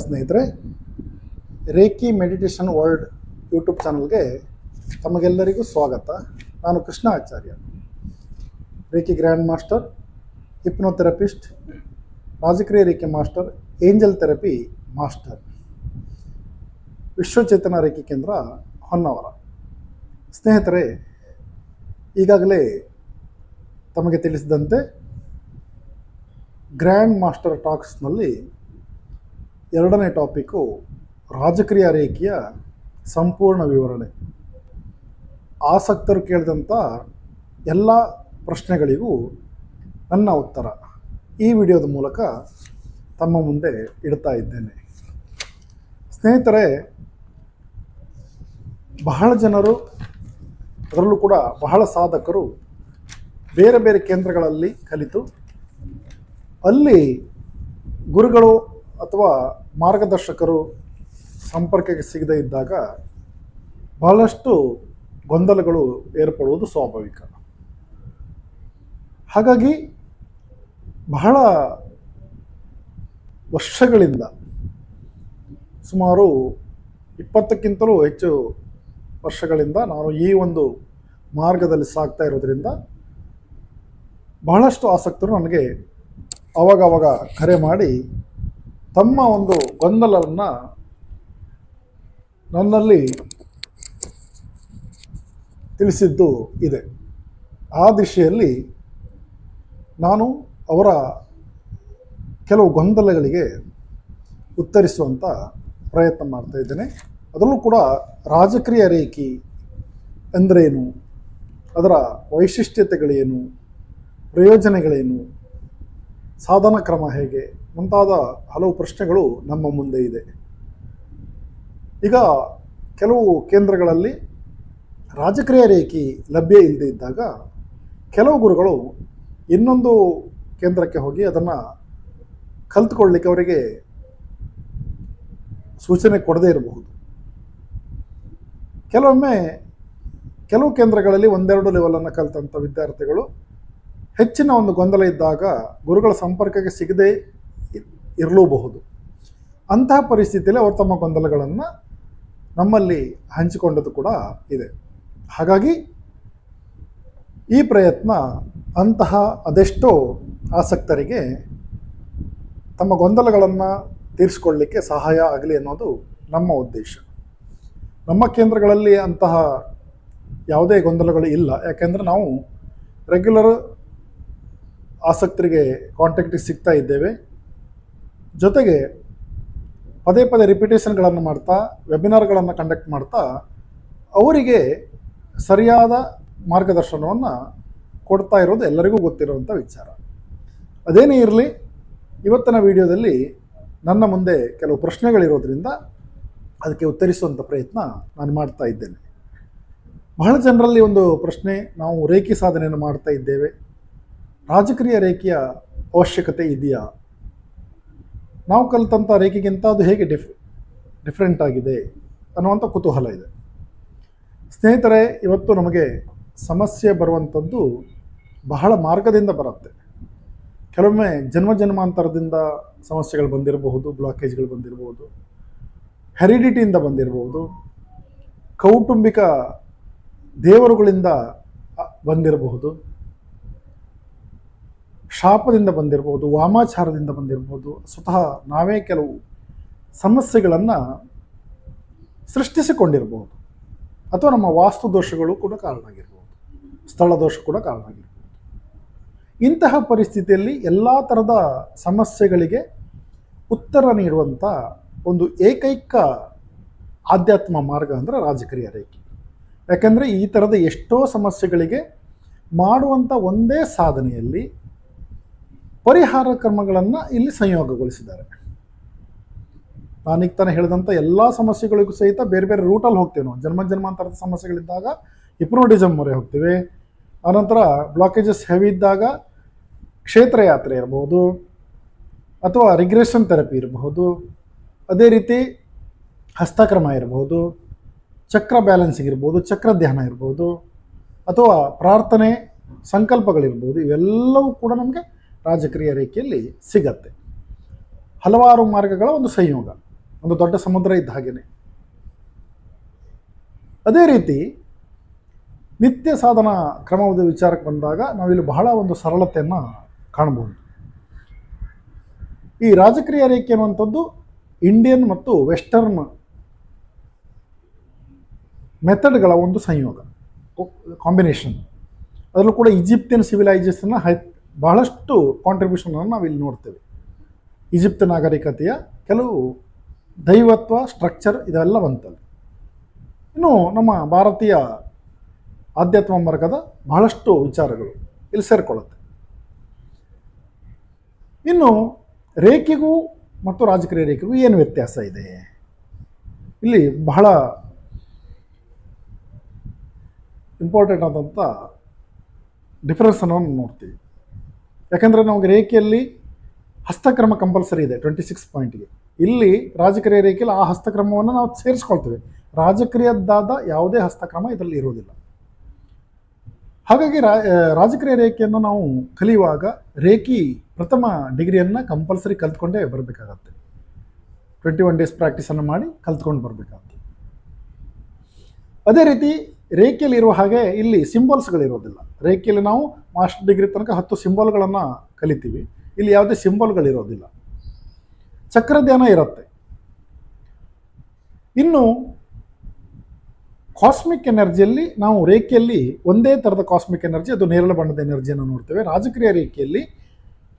ಸ್ನೇಹಿತರೆ, reiki meditation world YouTube ಚಾನಲ್ಗೆ ತಮಗೆಲ್ಲರಿಗೂ ಸ್ವಾಗತ. ನಾನು Krishna Acharya, reiki grand master, hypnotherapist, Rajakriya reiki master, angel therapy master, Vishwachetana reiki Kendra Honnavar. ಸ್ನೇಹಿತರೆ, ಈಗಾಗಲೇ ತಮಗೆ ತಿಳಿಸಿದಂತೆ ಗ್ರ್ಯಾಂಡ್ ಮಾಸ್ಟರ್ ಟಾಕ್ಸ್ನಲ್ಲಿ ಎರಡನೇ ಟಾಪಿಕ್ಕು ರಾಜಕ್ರಿಯ ರೇಖೆಯ ಸಂಪೂರ್ಣ ವಿವರಣೆ. ಆಸಕ್ತರು ಕೇಳಿದಂಥ ಎಲ್ಲ ಪ್ರಶ್ನೆಗಳಿಗೂ ನನ್ನ ಉತ್ತರ ಈ ವಿಡಿಯೋದ ಮೂಲಕ ತಮ್ಮ ಮುಂದೆ ಇಡ್ತಾ ಇದ್ದೇನೆ. ಸ್ನೇಹಿತರೆ, ಬಹಳ ಜನರು, ಅದರಲ್ಲೂ ಕೂಡ ಬಹಳ ಸಾಧಕರು ಬೇರೆ ಬೇರೆ ಕೇಂದ್ರಗಳಲ್ಲಿ ಕಲಿತು ಅಲ್ಲಿ ಗುರುಗಳು ಅಥವಾ ಮಾರ್ಗದರ್ಶಕರು ಸಂಪರ್ಕಕ್ಕೆ ಸಿಗದೇ ಇದ್ದಾಗ ಬಹಳಷ್ಟು ಗೊಂದಲಗಳು ಏರ್ಪಡುವುದು ಸ್ವಾಭಾವಿಕ. ಹಾಗಾಗಿ ಬಹಳ ವರ್ಷಗಳಿಂದ, ಸುಮಾರು 20ಕ್ಕಿಂತಲೂ ಹೆಚ್ಚು ವರ್ಷಗಳಿಂದ ನಾನು ಈ ಒಂದು ಮಾರ್ಗದಲ್ಲಿ ಸಾಗ್ತಾ ಇರೋದ್ರಿಂದ ಬಹಳಷ್ಟು ಆಸಕ್ತರು ನನಗೆ ಅವಾಗವಾಗ ಕರೆ ಮಾಡಿ ತಮ್ಮ ಒಂದು ಗೊಂದಲವನ್ನು ನನ್ನಲ್ಲಿ ತಿಳಿಸಿದ್ದು ಇದೆ. ಆ ದಿಶೆಯಲ್ಲಿ ನಾನು ಅವರ ಕೆಲವು ಗೊಂದಲಗಳಿಗೆ ಉತ್ತರಿಸುವಂಥ ಪ್ರಯತ್ನ ಮಾಡ್ತಾ ಇದ್ದೇನೆ. ಅದರಲ್ಲೂ ಕೂಡ ರಾಜಕ್ರಿಯ ರೇಖಿ ಅಂದ್ರೇನು, ಅದರ ವೈಶಿಷ್ಟ್ಯತೆಗಳೇನು, ಪ್ರಯೋಜನಗಳೇನು, ಸಾಧನ ಕ್ರಮ ಹೇಗೆ ಮುಂತಾದ ಹಲವು ಪ್ರಶ್ನೆಗಳು ನಮ್ಮ ಮುಂದೆ ಇದೆ. ಈಗ ಕೆಲವು ಕೇಂದ್ರಗಳಲ್ಲಿ ರಾಜಕ್ರಿಯ ರೇಖಿ ಲಭ್ಯ ಇಲ್ಲದೆ ಇದ್ದಾಗ ಕೆಲವು ಗುರುಗಳು ಇನ್ನೊಂದು ಕೇಂದ್ರಕ್ಕೆ ಹೋಗಿ ಅದನ್ನು ಕಲ್ತ್ಕೊಳ್ಳಿಕ್ಕೆ ಅವರಿಗೆ ಸೂಚನೆ ಕೊಡದೇ ಇರಬಹುದು. ಕೆಲವೊಮ್ಮೆ ಕೆಲವು ಕೇಂದ್ರಗಳಲ್ಲಿ ಒಂದೆರಡು ಲೆವೆಲನ್ನು ಕಲಿತಂಥ ವಿದ್ಯಾರ್ಥಿಗಳು ಹೆಚ್ಚಿನ ಒಂದು ಗೊಂದಲ ಇದ್ದಾಗ ಗುರುಗಳ ಸಂಪರ್ಕಕ್ಕೆ ಸಿಗದೇ ಇರಲೂಬಹುದು. ಅಂತಹ ಪರಿಸ್ಥಿತಿಯಲ್ಲಿ ಅವರು ತಮ್ಮ ಗೊಂದಲಗಳನ್ನು ನಮ್ಮಲ್ಲಿ ಹಂಚಿಕೊಂಡದ್ದು ಕೂಡ ಇದೆ. ಹಾಗಾಗಿ ಈ ಪ್ರಯತ್ನ ಅಂತಹ ಅದೆಷ್ಟೋ ಆಸಕ್ತರಿಗೆ ತಮ್ಮ ಗೊಂದಲಗಳನ್ನು ತೀರಿಸಿಕೊಳ್ಳಲಿಕ್ಕೆ ಸಹಾಯ ಆಗಲಿ ಅನ್ನೋದು ನಮ್ಮ ಉದ್ದೇಶ. ನಮ್ಮ ಕೇಂದ್ರಗಳಲ್ಲಿ ಅಂತಹ ಯಾವುದೇ ಗೊಂದಲಗಳು ಇಲ್ಲ, ಯಾಕೆಂದರೆ ನಾವು ರೆಗ್ಯುಲರ್ ಆಸಕ್ತರಿಗೆ ಕಾಂಟ್ಯಾಕ್ಟಿಗೆ ಸಿಗ್ತಾ ಇದ್ದೇವೆ. ಜೊತೆಗೆ ಪದೇ ಪದೇ ರಿಪಿಟೇಷನ್ಗಳನ್ನು ಮಾಡ್ತಾ, ವೆಬಿನಾರ್ಗಳನ್ನು ಕಂಡಕ್ಟ್ ಮಾಡ್ತಾ ಅವರಿಗೆ ಸರಿಯಾದ ಮಾರ್ಗದರ್ಶನವನ್ನು ಕೊಡ್ತಾ ಇರೋದು ಎಲ್ಲರಿಗೂ ಗೊತ್ತಿರುವಂಥ ವಿಚಾರ. ಅದೇನೇ ಇರಲಿ, ಇವತ್ತಿನ ವಿಡಿಯೋದಲ್ಲಿ ನನ್ನ ಮುಂದೆ ಕೆಲವು ಪ್ರಶ್ನೆಗಳಿರೋದ್ರಿಂದ ಅದಕ್ಕೆ ಉತ್ತರಿಸುವಂಥ ಪ್ರಯತ್ನ ನಾನು ಮಾಡ್ತಾ ಇದ್ದೇನೆ. ಬಹಳ ಜನರಲ್ಲಿ ಒಂದು ಪ್ರಶ್ನೆ, ನಾವು ರೇಖಿ ಸಾಧನೆಯನ್ನು ಮಾಡ್ತಾ ಇದ್ದೇವೆ, ರಾಜಕ್ರಿಯ ರೇಖೆಯ ಅವಶ್ಯಕತೆ ಇದೆಯಾ, ನಾವು ಕಲಿತಂಥ ರೇಖೆಗಿಂತ ಅದು ಹೇಗೆ ಡಿಫ್ರೆಂಟ್ ಆಗಿದೆ ಅನ್ನುವಂಥ ಕುತೂಹಲ ಇದೆ. ಸ್ನೇಹಿತರೆ, ಇವತ್ತು ನಮಗೆ ಸಮಸ್ಯೆ ಬರುವಂಥದ್ದು ಬಹಳ ಮಾರ್ಗದಿಂದ ಬರುತ್ತೆ. ಕೆಲವೊಮ್ಮೆ ಜನ್ಮಾಂತರದಿಂದ ಸಮಸ್ಯೆಗಳು ಬಂದಿರಬಹುದು, ಬ್ಲಾಕೇಜ್ಗಳು ಬಂದಿರಬಹುದು, ಹೆರಿಡಿಟಿಯಿಂದ ಬಂದಿರಬಹುದು, ಕೌಟುಂಬಿಕ ದೇವರುಗಳಿಂದ ಬಂದಿರಬಹುದು, ಶಾಪದಿಂದ ಬಂದಿರಬಹುದು, ವಾಮಾಚಾರದಿಂದ ಬಂದಿರಬಹುದು, ಸ್ವತಃ ನಾವೇ ಕೆಲವು ಸಮಸ್ಯೆಗಳನ್ನು ಸೃಷ್ಟಿಸಿಕೊಂಡಿರಬಹುದು, ಅಥವಾ ನಮ್ಮ ವಾಸ್ತು ದೋಷಗಳು ಕೂಡ ಕಾರಣ ಆಗಿರ್ಬೋದು, ಸ್ಥಳ ದೋಷ ಕೂಡ ಕಾರಣ ಆಗಿರ್ಬೋದು. ಇಂತಹ ಪರಿಸ್ಥಿತಿಯಲ್ಲಿ ಎಲ್ಲ ಥರದ ಸಮಸ್ಯೆಗಳಿಗೆ ಉತ್ತರ ನೀಡುವಂಥ ಒಂದು ಏಕೈಕ ಆಧ್ಯಾತ್ಮ ಮಾರ್ಗ ಅಂದರೆ ರಾಜಕ್ರಿಯ ರೇಖೆ. ಯಾಕೆಂದರೆ ಈ ಥರದ ಎಷ್ಟೋ ಸಮಸ್ಯೆಗಳಿಗೆ ಮಾಡುವಂಥ ಒಂದೇ ಸಾಧನೆಯಲ್ಲಿ ಪರಿಹಾರ ಕ್ರಮಗಳನ್ನು ಇಲ್ಲಿ ಸಂಯೋಗಗೊಳಿಸಿದ್ದಾರೆ. ನಾನೀಗ ತಾನೇ ಹೇಳಿದಂಥ ಎಲ್ಲ ಸಮಸ್ಯೆಗಳಿಗೂ ಸಹಿತ ಬೇರೆ ಬೇರೆ ರೂಟಲ್ಲಿ ಹೋಗ್ತೇವೆ. ನಾವು ಜನ್ಮಾಂತರದ ಸಮಸ್ಯೆಗಳಿದ್ದಾಗ ಹಿಪ್ನೋಟಿಸಮ್ ಮೊರೆ ಹೋಗ್ತೀವಿ. ಆನಂತರ ಬ್ಲಾಕೇಜಸ್ ಹೆವಿ ಇದ್ದಾಗ ಕ್ಷೇತ್ರ ಯಾತ್ರೆ ಇರಬಹುದು, ಅಥವಾ ರಿಗ್ರೆಷನ್ ಥೆರಪಿ ಇರಬಹುದು, ಅದೇ ರೀತಿ ಹಸ್ತಕ್ರಮ ಇರಬಹುದು, ಚಕ್ರ ಬ್ಯಾಲೆನ್ಸಿಂಗ್ ಇರ್ಬೋದು, ಚಕ್ರ ಧ್ಯಾನ ಇರ್ಬೋದು, ಅಥವಾ ಪ್ರಾರ್ಥನೆ ಸಂಕಲ್ಪಗಳಿರ್ಬೋದು. ಇವೆಲ್ಲವೂ ಕೂಡ ನಮಗೆ ರಾಜಕ್ರಿಯ ರೇಖೆಯಲ್ಲಿ ಸಿಗತ್ತೆ. ಹಲವಾರು ಮಾರ್ಗಗಳ ಒಂದು ಸಂಯೋಗ, ಒಂದು ದೊಡ್ಡ ಸಮುದ್ರ ಇದ್ದ ಹಾಗೆಯೇ. ಅದೇ ರೀತಿ ನಿತ್ಯ ಸಾಧನ ಕ್ರಮದ ವಿಚಾರಕ್ಕೆ ಬಂದಾಗ ನಾವಿಲ್ಲಿ ಬಹಳ ಒಂದು ಸರಳತೆಯನ್ನು ಕಾಣ್ಬೋದು. ಈ ರಾಜಕ್ರಿಯ ರೇಖೆ ಅನ್ನುವಂಥದ್ದು ಇಂಡಿಯನ್ ಮತ್ತು ವೆಸ್ಟರ್ನ್ ಮೆಥಡ್ಗಳ ಒಂದು ಸಂಯೋಗ, ಕಾಂಬಿನೇಷನ್. ಅದರಲ್ಲೂ ಕೂಡ ಈಜಿಪ್ತಿಯನ್ ಸಿವಿಲೈಸೇಷನ್ನ ಬಹಳಷ್ಟು ಕಾಂಟ್ರಿಬ್ಯೂಷನನ್ನು ನಾವಿಲ್ಲಿ ನೋಡ್ತೇವೆ. ಈಜಿಪ್ಟ್ ನಾಗರಿಕತೆಯ ಕೆಲವು ದೈವತ್ವ ಸ್ಟ್ರಕ್ಚರ್ ಇದೆಲ್ಲ ಬಂತಲ್ಲಿ. ಇನ್ನು ನಮ್ಮ ಭಾರತೀಯ ಆಧ್ಯಾತ್ಮ ಮಾರ್ಗದ ಬಹಳಷ್ಟು ವಿಚಾರಗಳು ಇಲ್ಲಿ ಸೇರಿಕೊಳ್ಳುತ್ತೆ. ಇನ್ನು ರೇಖೆಗೂ ಮತ್ತು ರಾಜಕೀಯ ರೇಖೆಗೂ ಏನು ವ್ಯತ್ಯಾಸ ಇದೆ? ಇಲ್ಲಿ ಬಹಳ ಇಂಪಾರ್ಟೆಂಟ್ ಆದಂಥ ಡಿಫರೆನ್ಸನ್ನು ನೋಡ್ತೀವಿ. ಯಾಕಂದರೆ ನಮಗೆ ರೇಖೆಯಲ್ಲಿ ಹಸ್ತಕ್ರಮ ಕಂಪಲ್ಸರಿ ಇದೆ 26 ಪಾಯಿಂಟ್ಗೆ. ಇಲ್ಲಿ ರಾಜಕೀಯ ರೇಖೆಯಲ್ಲಿ ಆ ಹಸ್ತಕ್ರಮವನ್ನು ನಾವು ಸೇರಿಸ್ಕೊಳ್ತೇವೆ. ರಾಜಕೀಯದ್ದಾದ ಯಾವುದೇ ಹಸ್ತಕ್ರಮ ಇದರಲ್ಲಿ ಇರುವುದಿಲ್ಲ. ಹಾಗಾಗಿ ರಾಜಕೀಯ ರೇಖೆಯನ್ನು ನಾವು ಕಲಿಯುವಾಗ ರೇಖಿ ಪ್ರಥಮ ಡಿಗ್ರಿಯನ್ನು ಕಂಪಲ್ಸರಿ ಕಲ್ತ್ಕೊಂಡೇ ಬರಬೇಕಾಗತ್ತೆ. 21 ಡೇಸ್ ಪ್ರಾಕ್ಟೀಸನ್ನು ಮಾಡಿ ಕಲ್ತ್ಕೊಂಡು ಬರಬೇಕಾಗುತ್ತೆ. ಅದೇ ರೀತಿ ರೇಖೆಯಲ್ಲಿ ಇರುವ ಹಾಗೆ ಇಲ್ಲಿ ಸಿಂಬಲ್ಸ್ಗಳಿರೋದಿಲ್ಲ. ರೇಖೆಯಲ್ಲಿ ನಾವು ಮಾಸ್ಟರ್ ಡಿಗ್ರಿ ತನಕ 10 ಸಿಂಬಲ್ಗಳನ್ನು ಕಲಿತೀವಿ. ಇಲ್ಲಿ ಯಾವುದೇ ಸಿಂಬಲ್ಗಳಿರೋದಿಲ್ಲ. ಚಕ್ರಧ್ಯಾನ ಇರುತ್ತೆ. ಇನ್ನು ಕಾಸ್ಮಿಕ್ ಎನರ್ಜಿಯಲ್ಲಿ ನಾವು ರೇಖೆಯಲ್ಲಿ ಒಂದೇ ಥರದ ಕಾಸ್ಮಿಕ್ ಎನರ್ಜಿ, ಅದು ನೇರಳೆ ಬಣ್ಣದ ಎನರ್ಜಿಯನ್ನು ನೋಡ್ತೇವೆ. ರಾಜಕೀಯ ರೇಖೆಯಲ್ಲಿ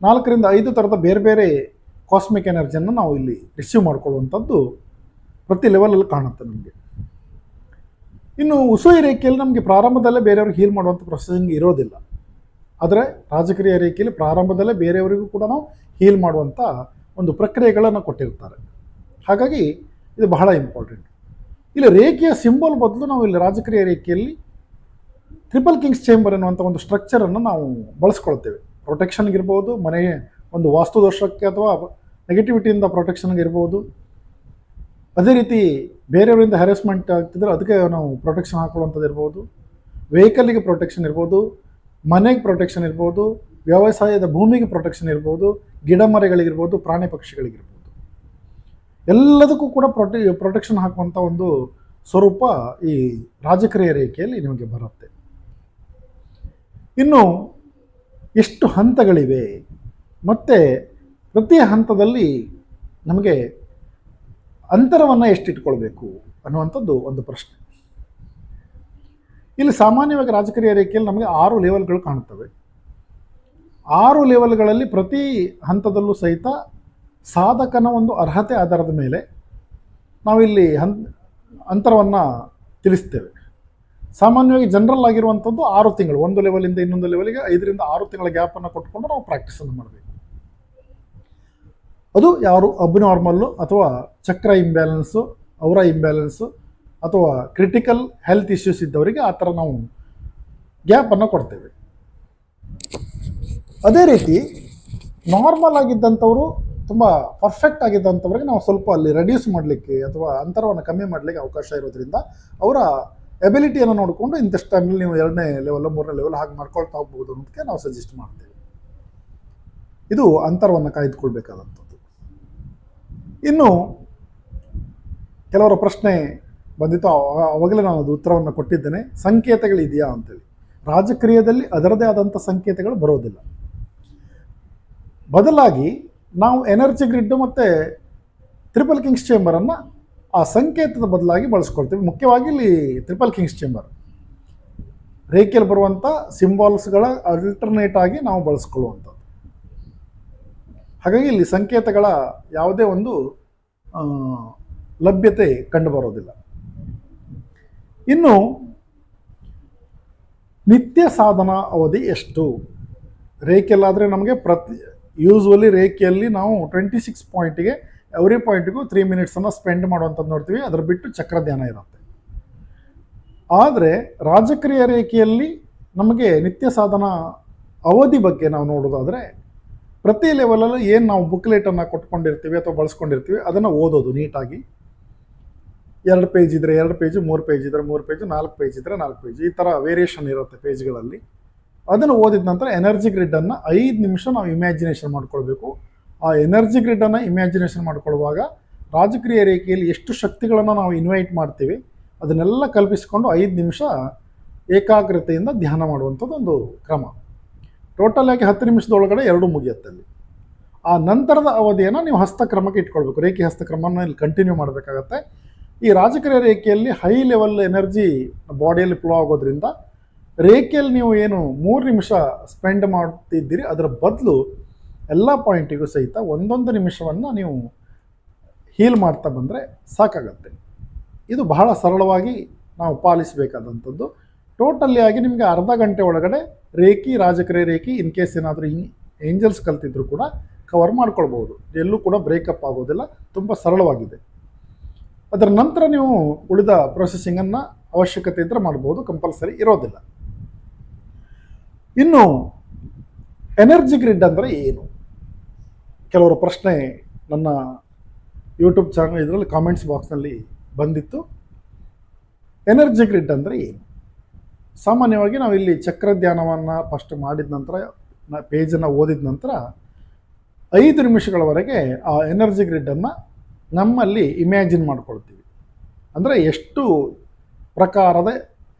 4 ರಿಂದ 5 ಥರದ ಬೇರೆ ಬೇರೆ ಕಾಸ್ಮಿಕ್ ಎನರ್ಜಿಯನ್ನು ನಾವು ಇಲ್ಲಿ ರಿಸೀವ್ ಮಾಡ್ಕೊಳ್ಳುವಂಥದ್ದು ಪ್ರತಿ ಲೆವೆಲಲ್ಲಿ ಕಾಣುತ್ತೆ ನಮಗೆ. ಇನ್ನು ಉಸುಯಿ ರೇಖೆಯಲ್ಲಿ ನಮಗೆ ಪ್ರಾರಂಭದಲ್ಲೇ ಬೇರೆಯವ್ರಿಗೆ ಹೀಲ್ ಮಾಡುವಂಥ ಪ್ರೊಸೆಸಿಂಗ್ ಇರೋದಿಲ್ಲ. ಆದರೆ ರಾಜಕೀಯ ರೇಖೆಯಲ್ಲಿ ಪ್ರಾರಂಭದಲ್ಲೇ ಬೇರೆಯವರಿಗೂ ಕೂಡ ನಾವು ಹೀಲ್ ಮಾಡುವಂಥ ಒಂದು ಪ್ರಕ್ರಿಯೆಗಳನ್ನು ಕೊಟ್ಟಿರ್ತಾರೆ. ಹಾಗಾಗಿ ಇದು ಬಹಳ ಇಂಪಾರ್ಟೆಂಟ್. ಇಲ್ಲಿ ರೇಖೆಯ ಸಿಂಬಲ್ ಬದಲು ನಾವು ಇಲ್ಲಿ ರಾಜಕೀಯ ರೇಖೆಯಲ್ಲಿ ಟ್ರಿಪಲ್ ಕಿಂಗ್ಸ್ ಚೇಂಬರ್ ಎನ್ನುವಂಥ ಒಂದು ಸ್ಟ್ರಕ್ಚರನ್ನು ನಾವು ಬಳಸ್ಕೊಳ್ತೇವೆ. ಪ್ರೊಟೆಕ್ಷನ್ಗಿರ್ಬೋದು, ಮನೆಗೆ ಒಂದು ವಾಸ್ತುದೋಷಕ್ಕೆ ಅಥವಾ ನೆಗೆಟಿವಿಟಿಯಿಂದ ಪ್ರೊಟೆಕ್ಷನ್ಗೆ ಇರ್ಬೋದು. ಅದೇ ರೀತಿ ಬೇರೆಯವರಿಂದ ಹ್ಯಾರೆಸ್ಮೆಂಟ್ ಆಗ್ತಿದ್ರೆ ಅದಕ್ಕೆ ನಾವು ಪ್ರೊಟೆಕ್ಷನ್ ಹಾಕೊಳ್ಳುವಂಥದ್ದು ಇರ್ಬೋದು. ವೆಹಿಕಲ್ಗೆ ಪ್ರೊಟೆಕ್ಷನ್ ಇರ್ಬೋದು, ಮನೆಗೆ ಪ್ರೊಟೆಕ್ಷನ್ ಇರ್ಬೋದು, ವ್ಯವಸಾಯದ ಭೂಮಿಗೆ ಪ್ರೊಟೆಕ್ಷನ್ ಇರ್ಬೋದು, ಗಿಡ ಮರಗಳಿಗಿರ್ಬೋದು, ಪ್ರಾಣಿ ಪಕ್ಷಿಗಳಿಗಿರ್ಬೋದು. ಎಲ್ಲದಕ್ಕೂ ಕೂಡ ಪ್ರೊಟೆಕ್ಷನ್ ಹಾಕುವಂಥ ಒಂದು ಸ್ವರೂಪ ಈ ರಾಜಕೀಯ ರೇಖೆಯಲ್ಲಿ ನಿಮಗೆ ಬರುತ್ತೆ. ಇನ್ನು ಎಷ್ಟು ಹಂತಗಳಿವೆ ಮತ್ತು ಪ್ರತಿ ಹಂತದಲ್ಲಿ ನಮಗೆ ಅಂತರವನ್ನು ಎಷ್ಟು ಇಟ್ಕೊಳ್ಬೇಕು ಅನ್ನುವಂಥದ್ದು ಒಂದು ಪ್ರಶ್ನೆ. ಇಲ್ಲಿ ಸಾಮಾನ್ಯವಾಗಿ ರಾಜಕೀಯ ರೇಖೆಯಲ್ಲಿ ನಮಗೆ 6 ಲೆವೆಲ್ಗಳು ಕಾಣುತ್ತವೆ. 6 ಲೆವೆಲ್ಗಳಲ್ಲಿ ಪ್ರತಿ ಹಂತದಲ್ಲೂ ಸಹಿತ ಸಾಧಕನ ಒಂದು ಅರ್ಹತೆ ಆಧಾರದ ಮೇಲೆ ನಾವಿಲ್ಲಿ ಅಂತರವನ್ನು ತಿಳಿಸ್ತೇವೆ. ಸಾಮಾನ್ಯವಾಗಿ ಜನರಲ್ ಆಗಿರುವಂಥದ್ದು 6 ತಿಂಗಳು, ಒಂದು ಲೆವೆಲಿಂದ ಇನ್ನೊಂದು ಲೆವೆಲ್ಗೆ 5 ರಿಂದ 6 ತಿಂಗಳ ಗ್ಯಾಪನ್ನು ಕೊಟ್ಕೊಂಡು ನಾವು ಪ್ರಾಕ್ಟೀಸನ್ನು ಮಾಡಬೇಕು. ಅದು ಯಾರು ಅಬ್ನಾರ್ಮಲ್ಲು ಅಥವಾ ಚಕ್ರ ಇಂಬ್ಯಾಲೆನ್ಸು, ಅವರ ಇಂಬ್ಯಾಲೆನ್ಸು ಅಥವಾ ಕ್ರಿಟಿಕಲ್ ಹೆಲ್ತ್ ಇಶ್ಯೂಸ್ ಇದ್ದವರಿಗೆ ಆ ಥರ ನಾವು ಗ್ಯಾಪನ್ನು ಕೊಡ್ತೇವೆ. ಅದೇ ರೀತಿ ನಾರ್ಮಲ್ ಆಗಿದ್ದಂಥವರು, ತುಂಬ ಪರ್ಫೆಕ್ಟ್ ಆಗಿದ್ದಂಥವ್ರಿಗೆ ನಾವು ಸ್ವಲ್ಪ ಅಲ್ಲಿ ರೆಡ್ಯೂಸ್ ಮಾಡಲಿಕ್ಕೆ ಅಥವಾ ಅಂತರವನ್ನು ಕಮ್ಮಿ ಮಾಡಲಿಕ್ಕೆ ಅವಕಾಶ ಇರೋದ್ರಿಂದ ಅವರ ಎಬಿಲಿಟಿಯನ್ನು ನೋಡಿಕೊಂಡು ಇಂಥಷ್ಟು ಟೈಮಲ್ಲಿ ನೀವು 2ನೇ ಲೆವೆಲ್ 3ನೇ ಲೆವೆಲ್ ಹಾಗೆ ಮಾಡ್ಕೊಳ್ತಾ ಹೋಗ್ಬೋದು ಅನ್ನೋದಕ್ಕೆ ನಾವು ಸಜೆಸ್ಟ್ ಮಾಡ್ತೇವೆ. ಇದು ಅಂತರವನ್ನು ಕಾಯ್ದುಕೊಳ್ಬೇಕಾದಂಥದ್ದು. ಇನ್ನು ಕೆಲವರ ಪ್ರಶ್ನೆ ಬಂದಿತ್ತು, ಅವಾಗಲೇ ನಾನು ಅದು ಉತ್ತರವನ್ನು ಕೊಟ್ಟಿದ್ದೇನೆ. ಸಂಕೇತಗಳಿದೆಯಾ ಅಂತೇಳಿ. ರಾಜಕೀಯದಲ್ಲಿ ಅದರದೇ ಆದಂಥ ಸಂಕೇತಗಳು ಬರೋದಿಲ್ಲ. ಬದಲಾಗಿ ನಾವು ಎನರ್ಜಿ ಗ್ರಿಡ್ ಮತ್ತು ಟ್ರಿಪಲ್ ಕಿಂಗ್ಸ್ ಚೇಂಬರನ್ನು ಆ ಸಂಕೇತದ ಬದಲಾಗಿ ಬಳಸ್ಕೊಳ್ತೀವಿ. ಮುಖ್ಯವಾಗಿ ಇಲ್ಲಿ ಟ್ರಿಪಲ್ ಕಿಂಗ್ಸ್ ಚೇಂಬರ್ ರೇಖೆಯಲ್ಲಿ ಬರುವಂಥ ಸಿಂಬಾಲ್ಸ್ಗಳ ಅಲ್ಟರ್ನೇಟ್ ಆಗಿ ನಾವು ಬಳಸ್ಕೊಳ್ಳುವಂಥದ್ದು. ಹಾಗಾಗಿ ಇಲ್ಲಿ ಸಂಕೇತಗಳ ಯಾವುದೇ ಒಂದು ಲಭ್ಯತೆ ಕಂಡುಬರೋದಿಲ್ಲ. ಇನ್ನು ನಿತ್ಯ ಸಾಧನ ಅವಧಿ ಎಷ್ಟು? ರೇಖೆಯಲ್ಲಾದರೆ ನಮಗೆ ಯೂಸ್ವಲಿ ರೇಖೆಯಲ್ಲಿ ನಾವು 26 ಪಾಯಿಂಟಿಗೆ ಎವ್ರಿ ಪಾಯಿಂಟಿಗೂ 3 ಮಿನಿಟ್ಸನ್ನು ಸ್ಪೆಂಡ್ ಮಾಡುವಂಥದ್ದು ನೋಡ್ತೀವಿ. ಅದರ ಬಿಟ್ಟು ಚಕ್ರಧ್ಯಾನ ಇರುತ್ತೆ. ಆದರೆ ರಾಜಕೀಯ ರೇಖೆಯಲ್ಲಿ ನಮಗೆ ನಿತ್ಯ ಸಾಧನ ಅವಧಿ ಬಗ್ಗೆ ನಾವು ನೋಡೋದಾದರೆ ಪ್ರತಿ ಲೆವೆಲಲ್ಲಿ ಏನು ನಾವು ಬುಕ್ಲೆಟನ್ನು ಕೊಟ್ಕೊಂಡಿರ್ತೀವಿ ಅಥವಾ ಬಳಸ್ಕೊಂಡಿರ್ತೀವಿ ಅದನ್ನು ಓದೋದು ನೀಟಾಗಿ. 2 ಪೇಜ್ ಇದ್ದರೆ 2 ಪೇಜು, 3 ಪೇಜ್ ಇದ್ದರೆ 3 ಪೇಜು, 4 ಪೇಜ್ ಇದ್ದರೆ 4 ಪೇಜ್, ಈ ಥರ ವೇರಿಯೇಷನ್ ಇರುತ್ತೆ ಪೇಜ್ಗಳಲ್ಲಿ. ಅದನ್ನು ಓದಿದ ನಂತರ ಎನರ್ಜಿ ಗ್ರಿಡ್ಡನ್ನು 5 ನಿಮಿಷ ನಾವು ಇಮ್ಯಾಜಿನೇಷನ್ ಮಾಡ್ಕೊಳ್ಬೇಕು. ಆ ಎನರ್ಜಿ ಗ್ರಿಡ್ಡನ್ನು ಇಮ್ಯಾಜಿನೇಷನ್ ಮಾಡ್ಕೊಳ್ಳುವಾಗ ರಾಜಕ್ರಿಯ ರೇಖೆಯಲ್ಲಿ ಎಷ್ಟು ಶಕ್ತಿಗಳನ್ನು ನಾವು ಇನ್ವೈಟ್ ಮಾಡ್ತೀವಿ ಅದನ್ನೆಲ್ಲ ಕಲ್ಪಿಸಿಕೊಂಡು 5 ನಿಮಿಷ ಏಕಾಗ್ರತೆಯಿಂದ ಧ್ಯಾನ ಮಾಡುವಂಥದ್ದು ಒಂದು ಕ್ರಮ. ಟೋಟಲ್ ಆಗಿ 10 ನಿಮಿಷದೊಳಗಡೆ 2 ಮುಗಿಯುತ್ತಲ್ಲಿ. ಆ ನಂತರದ ಅವಧಿಯನ್ನು ನೀವು ಹಸ್ತಕ್ರಮಕ್ಕೆ ಇಟ್ಕೊಳ್ಬೇಕು. ರೇಖೆ ಹಸ್ತಕ್ರಮನ ಇಲ್ಲಿ ಕಂಟಿನ್ಯೂ ಮಾಡಬೇಕಾಗತ್ತೆ. ಈ ರಾಜಕ್ರಿಯ ರೇಖೆಯಲ್ಲಿ ಹೈ ಲೆವೆಲ್ ಎನರ್ಜಿ ಬಾಡಿಯಲ್ಲಿ ಫ್ಲೋ ಆಗೋದ್ರಿಂದ ರೇಖೆಯಲ್ಲಿ ನೀವು ಏನು 3 ನಿಮಿಷ ಸ್ಪೆಂಡ್ ಮಾಡ್ತಿದ್ದೀರಿ ಅದರ ಬದಲು ಎಲ್ಲ ಪಾಯಿಂಟಿಗೂ ಸಹಿತ 1 ನಿಮಿಷವನ್ನು ನೀವು ಹೀಲ್ ಮಾಡ್ತಾ ಬಂದರೆ ಸಾಕಾಗತ್ತೆ. ಇದು ಬಹಳ ಸರಳವಾಗಿ ನಾವು ಪಾಲಿಸಬೇಕಾದಂಥದ್ದು. ಟೋಟಲಿ ಆಗಿ ನಿಮಗೆ ಅರ್ಧ ಗಂಟೆ ಒಳಗಡೆ ರೇಖಿ ರಾಜಕ್ರಿಯ ರೇಖಿ ಇನ್ ಕೇಸ್ ಏನಾದರೂ ಏಂಜಲ್ಸ್ ಕಲ್ತಿದ್ರು ಕೂಡ ಕವರ್ ಮಾಡ್ಕೊಳ್ಬೋದು. ಎಲ್ಲೂ ಕೂಡ ಬ್ರೇಕಪ್ ಆಗೋದಿಲ್ಲ, ತುಂಬ ಸರಳವಾಗಿದೆ. ಅದರ ನಂತರ ನೀವು ಉಳಿದ ಪ್ರೊಸೆಸಿಂಗನ್ನು ಅವಶ್ಯಕತೆ ಇದ್ದರೆ ಮಾಡ್ಬೋದು, ಕಂಪಲ್ಸರಿ ಇರೋದಿಲ್ಲ. ಇನ್ನು ಎನರ್ಜಿ ಗ್ರಿಡ್ ಅಂದರೆ ಏನು? ಕೆಲವರ ಪ್ರಶ್ನೆ ನನ್ನ ಯೂಟ್ಯೂಬ್ ಚಾನಲ್ ಇದರಲ್ಲಿ ಕಾಮೆಂಟ್ಸ್ ಬಾಕ್ಸ್ನಲ್ಲಿ ಬಂದಿತ್ತು. ಎನರ್ಜಿ ಗ್ರಿಡ್ ಅಂದರೆ ಏನು? ಸಾಮಾನ್ಯವಾಗಿ ನಾವು ಇಲ್ಲಿ ಚಕ್ರಧ್ಯಾನವನ್ನು ಫಸ್ಟ್ ಮಾಡಿದ ನಂತರ ಪೇಜನ್ನು ಓದಿದ ನಂತರ 5 ನಿಮಿಷಗಳವರೆಗೆ ಆ ಎನರ್ಜಿ ಗ್ರಿಡ್ಡನ್ನು ನಮ್ಮಲ್ಲಿ ಇಮ್ಯಾಜಿನ್ ಮಾಡ್ಕೊಳ್ತೀವಿ. ಅಂದರೆ ಎಷ್ಟು ಪ್ರಕಾರದ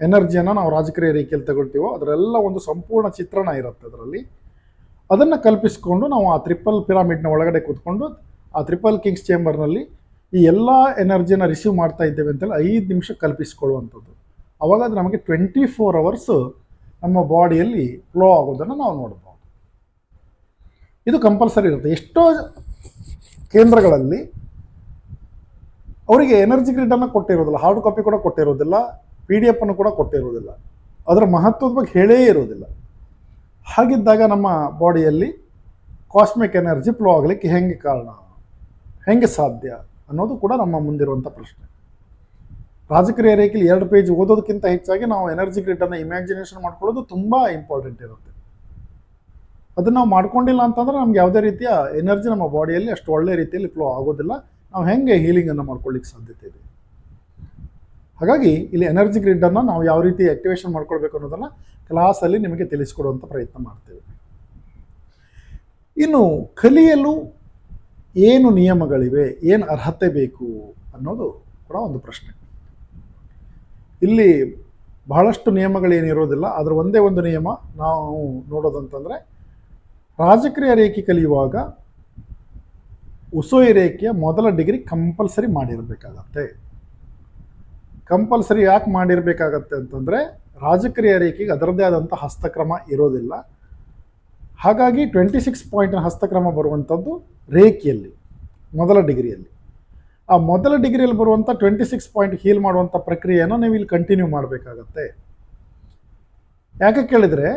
ಎನರ್ಜಿಯನ್ನು ನಾವು ರಾಜಕ್ರಿಯ ರೇಖೆಯಲ್ಲಿ ತಗೊಳ್ತೀವೋ ಅದರೆಲ್ಲ ಒಂದು ಸಂಪೂರ್ಣ ಚಿತ್ರಣ ಇರುತ್ತೆ ಅದರಲ್ಲಿ. ಅದನ್ನು ಕಲ್ಪಿಸಿಕೊಂಡು ನಾವು ಆ ಟ್ರಿಪಲ್ ಪಿರಾಮಿಡ್ನ ಒಳಗಡೆ ಕೂತ್ಕೊಂಡು ಆ ಟ್ರಿಪಲ್ ಕಿಂಗ್ಸ್ ಚೇಂಬರ್ನಲ್ಲಿ ಈ ಎಲ್ಲ ಎನರ್ಜಿನ ರಿಸೀವ್ ಮಾಡ್ತಾ ಇದ್ದೇವೆ ಅಂತೇಳಿ 5 ನಿಮಿಷ ಕಲ್ಪಿಸಿಕೊಳ್ಳುವಂಥದ್ದು. ಆವಾಗ ಅದು ನಮಗೆ 24 ಅವರ್ಸ್ ನಮ್ಮ ಬಾಡಿಯಲ್ಲಿ ಫ್ಲೋ ಆಗೋದನ್ನು ನಾವು ನೋಡ್ಬೋದು. ಇದು ಕಂಪಲ್ಸರಿ ಇರುತ್ತೆ. ಎಷ್ಟೋ ಕೇಂದ್ರಗಳಲ್ಲಿ ಅವರಿಗೆ ಎನರ್ಜಿ ಗ್ರಿಡ್ಡನ್ನು ಕೊಟ್ಟಿರೋದಿಲ್ಲ, ಹಾರ್ಡ್ ಕಾಪಿ ಕೂಡ ಕೊಟ್ಟಿರೋದಿಲ್ಲ, PDF ಅನ್ನು ಕೂಡ ಕೊಟ್ಟಿರೋದಿಲ್ಲ, ಅದರ ಮಹತ್ವದ ಬಗ್ಗೆ ಹೇಳೇ ಇರೋದಿಲ್ಲ. ಹಾಗಿದ್ದಾಗ ನಮ್ಮ ಬಾಡಿಯಲ್ಲಿ ಕಾಸ್ಮಿಕ್ ಎನರ್ಜಿ ಫ್ಲೋ ಆಗಲಿಕ್ಕೆ ಹೆಂಗೆ ಕಾರಣ, ಹೆಂಗೆ ಸಾಧ್ಯ ಅನ್ನೋದು ಕೂಡ ನಮ್ಮ ಮುಂದಿರುವಂಥ ಪ್ರಶ್ನೆ. ರಾಜಕ್ರಿಯ ರೇಖೆಯಲ್ಲಿ 2 ಪೇಜ್ ಓದೋದಕ್ಕಿಂತ ಹೆಚ್ಚಾಗಿ ನಾವು ಎನರ್ಜಿ ಗ್ರಿಡ್ಡನ್ನು ಇಮ್ಯಾಜಿನೇಷನ್ ಮಾಡ್ಕೊಳ್ಳೋದು ತುಂಬ ಇಂಪಾರ್ಟೆಂಟ್ ಇರುತ್ತೆ. ಅದನ್ನು ನಾವು ಮಾಡ್ಕೊಂಡಿಲ್ಲ ಅಂತಂದರೆ ನಮ್ಗೆ ಯಾವುದೇ ರೀತಿಯ ಎನರ್ಜಿ ನಮ್ಮ ಬಾಡಿಯಲ್ಲಿ ಅಷ್ಟು ಒಳ್ಳೆಯ ರೀತಿಯಲ್ಲಿ ಫ್ಲೋ ಆಗೋದಿಲ್ಲ. ನಾವು ಹೆಂಗೆ ಹೀಲಿಂಗನ್ನು ಮಾಡ್ಕೊಳ್ಳಿಕ್ಕೆ ಸಾಧ್ಯತೆ ಇದೆ. ಹಾಗಾಗಿ ಇಲ್ಲಿ ಎನರ್ಜಿ ಗ್ರಿಡ್ಡನ್ನು ನಾವು ಯಾವ ರೀತಿ ಆಕ್ಟಿವೇಶನ್ ಮಾಡ್ಕೊಳ್ಬೇಕು ಅನ್ನೋದನ್ನು ಕ್ಲಾಸಲ್ಲಿ ನಿಮಗೆ ತಿಳಿಸ್ಕೊಡುವಂಥ ಪ್ರಯತ್ನ ಮಾಡ್ತೇವೆ. ಇನ್ನು ಕಲಿಯಲು ಏನು ನಿಯಮಗಳಿವೆ, ಏನು ಅರ್ಹತೆ ಬೇಕು ಅನ್ನೋದು ಕೂಡ ಒಂದು ಪ್ರಶ್ನೆ. ಇಲ್ಲಿ ಬಹಳಷ್ಟು ನಿಯಮಗಳೇನಿರೋದಿಲ್ಲ. ಅದರ ಒಂದೇ ಒಂದು ನಿಯಮ ನಾವು ನೋಡೋದಂತಂದರೆ ರಾಜಕ್ರಿಯ ರೇಖೆ ಕಲಿಯುವಾಗ ಉಸೋಯಿ ರೇಖೆಯ ಮೊದಲ ಡಿಗ್ರಿ ಕಂಪಲ್ಸರಿ ಮಾಡಿರಬೇಕಾಗತ್ತೆ. ಕಂಪಲ್ಸರಿ ಯಾಕೆ ಮಾಡಿರಬೇಕಾಗತ್ತೆ ಅಂತಂದರೆ ರಾಜಕ್ರಿಯ ರೇಖೆಗೆ ಅದರದ್ದೇ ಆದಂಥ ಹಸ್ತಕ್ರಮ ಇರೋದಿಲ್ಲ. ಹಾಗಾಗಿ 26 ಪಾಯಿಂಟ್ನ ಹಸ್ತಕ್ರಮ ಬರುವಂಥದ್ದು ರೇಖೆಯಲ್ಲಿ ಮೊದಲ ಡಿಗ್ರಿಯಲ್ಲಿ. ಆ ಮೊದಲ ಡಿಗ್ರಿಯಲ್ಲಿ ಬರುವಂಥ 26 ಪಾಯಿಂಟ್ ಹೀಲ್ ಮಾಡುವಂಥ ಪ್ರಕ್ರಿಯೆಯನ್ನು ನೀವು ಇಲ್ಲಿ ಕಂಟಿನ್ಯೂ ಮಾಡಬೇಕಾಗತ್ತೆ. ಯಾಕೆ ಕೇಳಿದರೆ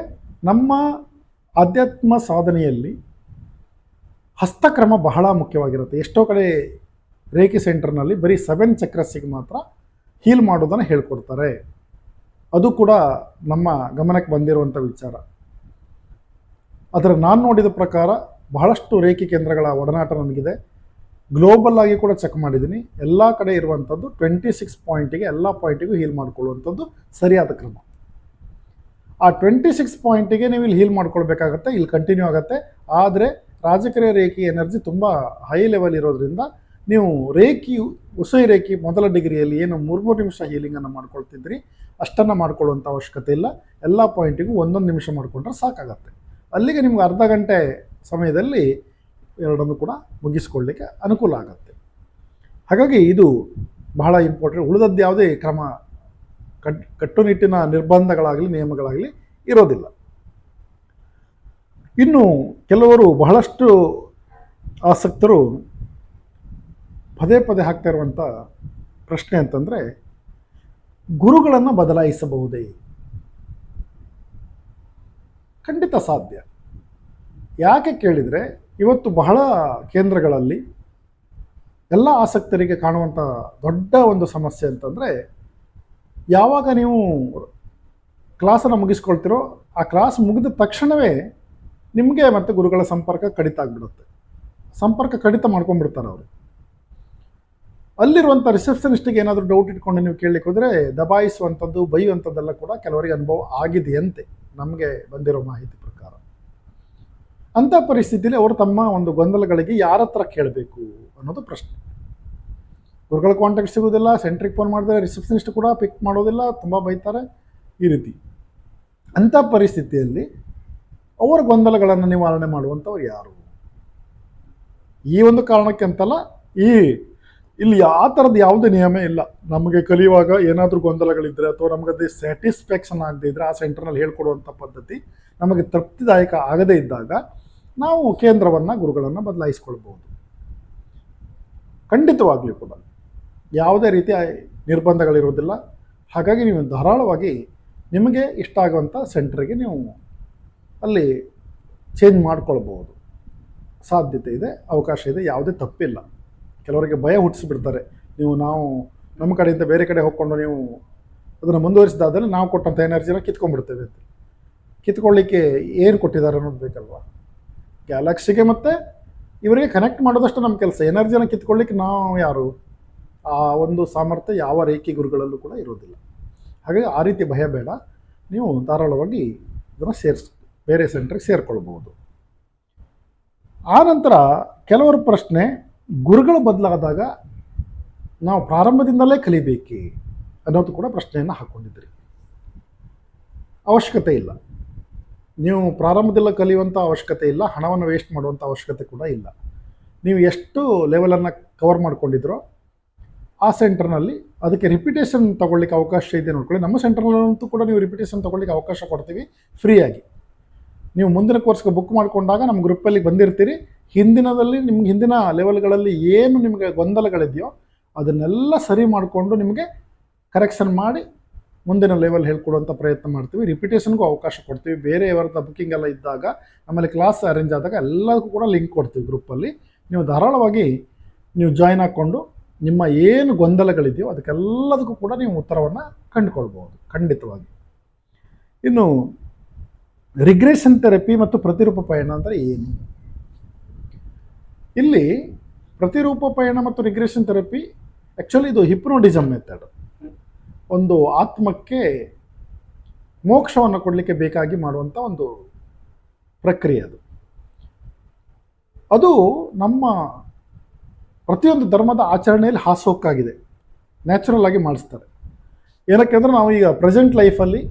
ನಮ್ಮ ಆಧ್ಯಾತ್ಮ ಸಾಧನೆಯಲ್ಲಿ ಹಸ್ತಕ್ರಮ ಬಹಳ ಮುಖ್ಯವಾಗಿರುತ್ತೆ. ಎಷ್ಟೋ ಕಡೆ ರೇಖಿ ಸೆಂಟರ್ನಲ್ಲಿ ಬರೀ 7 ಚಕ್ರಸ್ಸಿಗೆ ಮಾತ್ರ ಹೀಲ್ ಮಾಡೋದನ್ನು ಹೇಳ್ಕೊಡ್ತಾರೆ. ಅದು ಕೂಡ ನಮ್ಮ ಗಮನಕ್ಕೆ ಬಂದಿರುವಂಥ ವಿಚಾರ. ಅದರ ನಾನು ನೋಡಿದ ಪ್ರಕಾರ ಬಹಳಷ್ಟು ರೇಖಿ ಕೇಂದ್ರಗಳ ಒಡನಾಟ ನನಗಿದೆ. ಗ್ಲೋಬಲ್ ಆಗಿ ಕೂಡ ಚೆಕ್ ಮಾಡಿದ್ದೀನಿ. ಎಲ್ಲ ಕಡೆ ಇರುವಂಥದ್ದು 26 ಪಾಯಿಂಟಿಗೆ ಎಲ್ಲ ಪಾಯಿಂಟಿಗೂ ಹೀಲ್ ಮಾಡಿಕೊಳ್ಳುವಂಥದ್ದು ಸರಿಯಾದ ಕ್ರಮ. ಆ 26 ಪಾಯಿಂಟಿಗೆ ನೀವು ಇಲ್ಲಿ ಹೀಲ್ ಮಾಡ್ಕೊಳ್ಬೇಕಾಗತ್ತೆ, ಇಲ್ಲಿ ಕಂಟಿನ್ಯೂ ಆಗುತ್ತೆ. ಆದರೆ ರಾಜಕ್ರಿಯ ರೇಖಿ ಎನರ್ಜಿ ತುಂಬ ಹೈ ಲೆವೆಲ್ ಇರೋದ್ರಿಂದ ನೀವು ಉಸೋಯಿ ರೇಖೆ ಮೊದಲ ಡಿಗ್ರಿಯಲ್ಲಿ ಏನು 3 ನಿಮಿಷ ಹೀಲಿಂಗನ್ನು ಮಾಡ್ಕೊಳ್ತಿದ್ರಿ ಅಷ್ಟನ್ನು ಮಾಡ್ಕೊಳ್ಳುವಂಥ ಅವಶ್ಯಕತೆ ಇಲ್ಲ. ಎಲ್ಲ ಪಾಯಿಂಟಿಗೂ 1 ನಿಮಿಷ ಮಾಡಿಕೊಂಡ್ರೆ ಸಾಕಾಗತ್ತೆ. ಅಲ್ಲಿಗೆ ನಿಮ್ಗೆ ಅರ್ಧ ಗಂಟೆ ಸಮಯದಲ್ಲಿ ಎರಡನ್ನು ಕೂಡ ಮುಗಿಸ್ಕೊಳ್ಳಿಕ್ಕೆ ಅನುಕೂಲ ಆಗುತ್ತೆ. ಹಾಗಾಗಿ ಇದು ಬಹಳ ಇಂಪಾರ್ಟೆಂಟ್. ಉಳಿದದ್ದು ಯಾವುದೇ ಕ್ರಮ ಕಟ್ಟುನಿಟ್ಟಿನ ನಿರ್ಬಂಧಗಳಾಗಲಿ ನಿಯಮಗಳಾಗಲಿ ಇರೋದಿಲ್ಲ. ಇನ್ನು ಕೆಲವರು ಬಹಳಷ್ಟು ಆಸಕ್ತರು ಪದೇ ಪದೇ ಹಾಕ್ತಾ ಇರುವಂಥ ಪ್ರಶ್ನೆ ಅಂತಂದರೆ ಗುರುಗಳನ್ನು ಬದಲಾಯಿಸಬಹುದೇ? ಖಂಡಿತ ಸಾಧ್ಯ. ಯಾಕೆ ಕೇಳಿದರೆ ಇವತ್ತು ಬಹಳ ಕೇಂದ್ರಗಳಲ್ಲಿ ಎಲ್ಲ ಆಸಕ್ತರಿಗೆ ಕಾಣುವಂಥ ದೊಡ್ಡ ಒಂದು ಸಮಸ್ಯೆ ಅಂತಂದರೆ ಯಾವಾಗ ನೀವು ಕ್ಲಾಸನ್ನು ಮುಗಿಸ್ಕೊಳ್ತಿರೋ ಆ ಕ್ಲಾಸ್ ಮುಗಿದ ತಕ್ಷಣವೇ ನಿಮಗೆ ಮತ್ತು ಗುರುಗಳ ಸಂಪರ್ಕ ಕಡಿತ ಆಗಿಬಿಡುತ್ತೆ. ಸಂಪರ್ಕ ಕಡಿತ ಮಾಡ್ಕೊಂಡ್ಬಿಡ್ತಾರೆ ಅವರು. ಅಲ್ಲಿರುವಂಥ ರಿಸೆಪ್ಷನಿಸ್ಟಿಗೆ ಏನಾದರೂ ಡೌಟ್ ಇಟ್ಕೊಂಡು ನೀವು ಕೇಳಲಿಕ್ಕೆ ಹೋದರೆ ದಬಾಯಿಸುವಂಥದ್ದು ಬೈಯುವಂಥದ್ದೆಲ್ಲ ಕೂಡ ಕೆಲವರಿಗೆ ಅನುಭವ ಆಗಿದೆಯಂತೆ ನಮಗೆ ಬಂದಿರೋ ಮಾಹಿತಿ ಪ್ರಕಾರ. ಅಂಥ ಪರಿಸ್ಥಿತಿಯಲ್ಲಿ ಅವರು ತಮ್ಮ ಒಂದು ಗೊಂದಲಗಳಿಗೆ ಯಾರ ಹತ್ರ ಕೇಳಬೇಕು ಅನ್ನೋದು ಪ್ರಶ್ನೆ. ಗುರುಗಳ ಕಾಂಟ್ಯಾಕ್ಟ್ ಸಿಗೋದಿಲ್ಲ, ಸೆಂಟ್ರಿಗೆ ಫೋನ್ ಮಾಡಿದ್ರೆ ರಿಸೆಪ್ಷನಿಸ್ಟ್ ಕೂಡ ಪಿಕ್ ಮಾಡೋದಿಲ್ಲ, ತುಂಬ ಬೈತಾರೆ, ಈ ರೀತಿ. ಅಂಥ ಪರಿಸ್ಥಿತಿಯಲ್ಲಿ ಅವರ ಗೊಂದಲಗಳನ್ನು ನಿವಾರಣೆ ಮಾಡುವಂಥವ್ರು ಯಾರು? ಈ ಒಂದು ಕಾರಣಕ್ಕೆ ಅಂತಲ್ಲ, ಇಲ್ಲಿ ಆ ಥರದ್ದು ಯಾವುದೇ ನಿಯಮ ಇಲ್ಲ. ನಮಗೆ ಕಲಿಯುವಾಗ ಏನಾದರೂ ಗೊಂದಲಗಳಿದ್ದರೆ ಅಥವಾ ನಮಗದು ಸ್ಯಾಟಿಸ್ಫ್ಯಾಕ್ಷನ್ ಆಗದೇ ಇದ್ದರೆ ಆ ಸೆಂಟರ್ನಲ್ಲಿ ಹೇಳ್ಕೊಡುವಂಥ ಪದ್ಧತಿ ನಮಗೆ ತೃಪ್ತಿದಾಯಕ ಆಗದೇ ಇದ್ದಾಗ ನಾವು ಕೇಂದ್ರವನ್ನು, ಗುರುಗಳನ್ನು ಬದಲಾಯಿಸ್ಕೊಳ್ಬೋದು. ಖಂಡಿತವಾಗ್ಲೂ ಕೂಡ ಯಾವುದೇ ರೀತಿಯ ನಿರ್ಬಂಧಗಳಿರೋದಿಲ್ಲ. ಹಾಗಾಗಿ ನೀವು ಧಾರಾಳವಾಗಿ ನಿಮಗೆ ಇಷ್ಟ ಆಗುವಂಥ ಸೆಂಟ್ರಿಗೆ ನೀವು ಅಲ್ಲಿ ಚೇಂಜ್ ಮಾಡ್ಕೊಳ್ಬೋದು. ಸಾಧ್ಯತೆ ಇದೆ, ಅವಕಾಶ ಇದೆ, ಯಾವುದೇ ತಪ್ಪಿಲ್ಲ. ಕೆಲವರಿಗೆ ಭಯ ಹುಟ್ಟಿಸ್ಬಿಡ್ತಾರೆ, ನಾವು ನಮ್ಮ ಕಡೆಯಿಂದ ಬೇರೆ ಕಡೆ ಹೋಗ್ಕೊಂಡು ನೀವು ಅದನ್ನು ಮುಂದುವರಿಸಿದಾದರೆ ನಾವು ಕೊಟ್ಟಂಥ ಎನರ್ಜಿನ ಕಿತ್ಕೊಂಡ್ಬಿಡ್ತೇವೆ ಅಂತ. ಕಿತ್ಕೊಳ್ಳಿಕ್ಕೆ ಏನು ಕೊಟ್ಟಿದ್ದಾರೆ ಅನ್ನೋದು ಬೇಕಲ್ವಾ? ಗ್ಯಾಲಕ್ಸಿಗೆ ಮತ್ತು ಇವರಿಗೆ ಕನೆಕ್ಟ್ ಮಾಡೋದಷ್ಟು ನಮ್ಮ ಕೆಲಸ. ಎನರ್ಜಿನ ಕಿತ್ಕೊಳ್ಳಿಕ್ಕೆ ನಾವು ಯಾರು? ಆ ಒಂದು ಸಾಮರ್ಥ್ಯ ಯಾವ ರೇಖಿ ಗುರುಗಳಲ್ಲೂ ಕೂಡ ಇರೋದಿಲ್ಲ. ಹಾಗಾಗಿ ಆ ರೀತಿ ಭಯ ಬೇಡ. ನೀವು ಧಾರಾಳವಾಗಿ ಇದನ್ನು ಬೇರೆ ಸೆಂಟ್ರಿಗೆ ಸೇರಿಕೊಳ್ಬೋದು. ಆನಂತರ ಕೆಲವರ ಪ್ರಶ್ನೆ, ಗುರುಗಳು ಬದಲಾದಾಗ ನಾವು ಪ್ರಾರಂಭದಿಂದಲೇ ಕಲಿಬೇಕೇ ಅನ್ನೋದು ಕೂಡ ಪ್ರಶ್ನೆಯನ್ನು ಹಾಕ್ಕೊಂಡಿದ್ರಿ. ಅವಶ್ಯಕತೆ ಇಲ್ಲ. ನೀವು ಪ್ರಾರಂಭದಲ್ಲಿ ಕಲಿಯುವಂಥ ಅವಶ್ಯಕತೆ ಇಲ್ಲ, ಹಣವನ್ನು ವೇಸ್ಟ್ ಮಾಡುವಂಥ ಅವಶ್ಯಕತೆ ಕೂಡ ಇಲ್ಲ. ನೀವು ಎಷ್ಟು ಲೆವೆಲನ್ನು ಕವರ್ ಮಾಡ್ಕೊಂಡಿದ್ರೋ ಆ ಸೆಂಟರ್ನಲ್ಲಿ ಅದಕ್ಕೆ ರಿಪಿಟೇಷನ್ ತೊಗೊಳ್ಳಿಕ್ಕೆ ಅವಕಾಶ ಇದೆ ನೋಡ್ಕೊಳ್ಳಿ. ನಮ್ಮ ಸೆಂಟರ್ನಲ್ಲಂತೂ ಕೂಡ ನೀವು ರಿಪಿಟೇಷನ್ ತೊಗೊಳ್ಳಿಕ್ಕೆ ಅವಕಾಶ ಕೊಡ್ತೀವಿ ಫ್ರೀಯಾಗಿ. ನೀವು ಮುಂದಿನ ಕೋರ್ಸ್ಗೆ ಬುಕ್ ಮಾಡಿಕೊಂಡಾಗ ನಮ್ಮ ಗ್ರೂಪಲ್ಲಿ ಬಂದಿರ್ತೀರಿ. ನಿಮ್ಗೆ ಹಿಂದಿನ ಲೆವೆಲ್ಗಳಲ್ಲಿ ಏನು ನಿಮಗೆ ಗೊಂದಲಗಳಿದೆಯೋ ಅದನ್ನೆಲ್ಲ ಸರಿ ಮಾಡಿಕೊಂಡು ನಿಮಗೆ ಕರೆಕ್ಷನ್ ಮಾಡಿ ಮುಂದಿನ ಲೆವೆಲ್ ಹೇಳ್ಕೊಡುವಂಥ ಪ್ರಯತ್ನ ಮಾಡ್ತೀವಿ. ರಿಪಿಟೇಷನ್ಗೂ ಅವಕಾಶ ಕೊಡ್ತೀವಿ. ಬೇರೆಯವರದ ಬುಕ್ಕಿಂಗ್ ಎಲ್ಲ ಇದ್ದಾಗ, ಆಮೇಲೆ ಕ್ಲಾಸ್ ಅರೇಂಜ್ ಆದಾಗ ಎಲ್ಲದಕ್ಕೂ ಕೂಡ ಲಿಂಕ್ ಕೊಡ್ತೀವಿ ಗ್ರೂಪಲ್ಲಿ. ನೀವು ಧಾರಾಳವಾಗಿ ನೀವು ಜಾಯ್ನ್ ಹಾಕ್ಕೊಂಡು ನಿಮ್ಮ ಏನು ಗೊಂದಲಗಳಿದೆಯೋ ಅದಕ್ಕೆಲ್ಲದಕ್ಕೂ ಕೂಡ ನೀವು ಉತ್ತರವನ್ನು ಕಂಡುಕೊಳ್ಬೋದು ಖಂಡಿತವಾಗಿ. ಇನ್ನು ರಿಗ್ರೆಷನ್ ಥೆರಪಿ ಮತ್ತು ಪ್ರತಿರೂಪ ಪಯಣ ಅಂದರೆ ಏನು? ಇಲ್ಲಿ ಪ್ರತಿರೂಪ ಪಯಣ ಮತ್ತು ರಿಗ್ರೆಷನ್ ಥೆರಪಿ ಆ್ಯಕ್ಚುಲಿ ಇದು ಹಿಪ್ನೋಟಿಸಮ್ ಮೆಥಡ್. ಒಂದು ಆತ್ಮಕ್ಕೆ ಮೋಕ್ಷವನ್ನು ಕೊಡಲಿಕ್ಕೆ ಬೇಕಾಗಿ ಮಾಡುವಂಥ ಒಂದು ಪ್ರಕ್ರಿಯೆ ಅದು ನಮ್ಮ ಪ್ರತಿಯೊಂದು ಧರ್ಮದ ಆಚರಣೆಯಲ್ಲಿ ಹಾಸೋಕ್ಕಾಗಿದೆ. ನ್ಯಾಚುರಲ್ ಆಗಿ ಮಾಡಿಸ್ತಾರೆ. ಏನಕ್ಕೆ ಅಂದರೆ ನಾವು ಈಗ ಪ್ರೆಸೆಂಟ್ ಲೈಫಲ್ಲಿ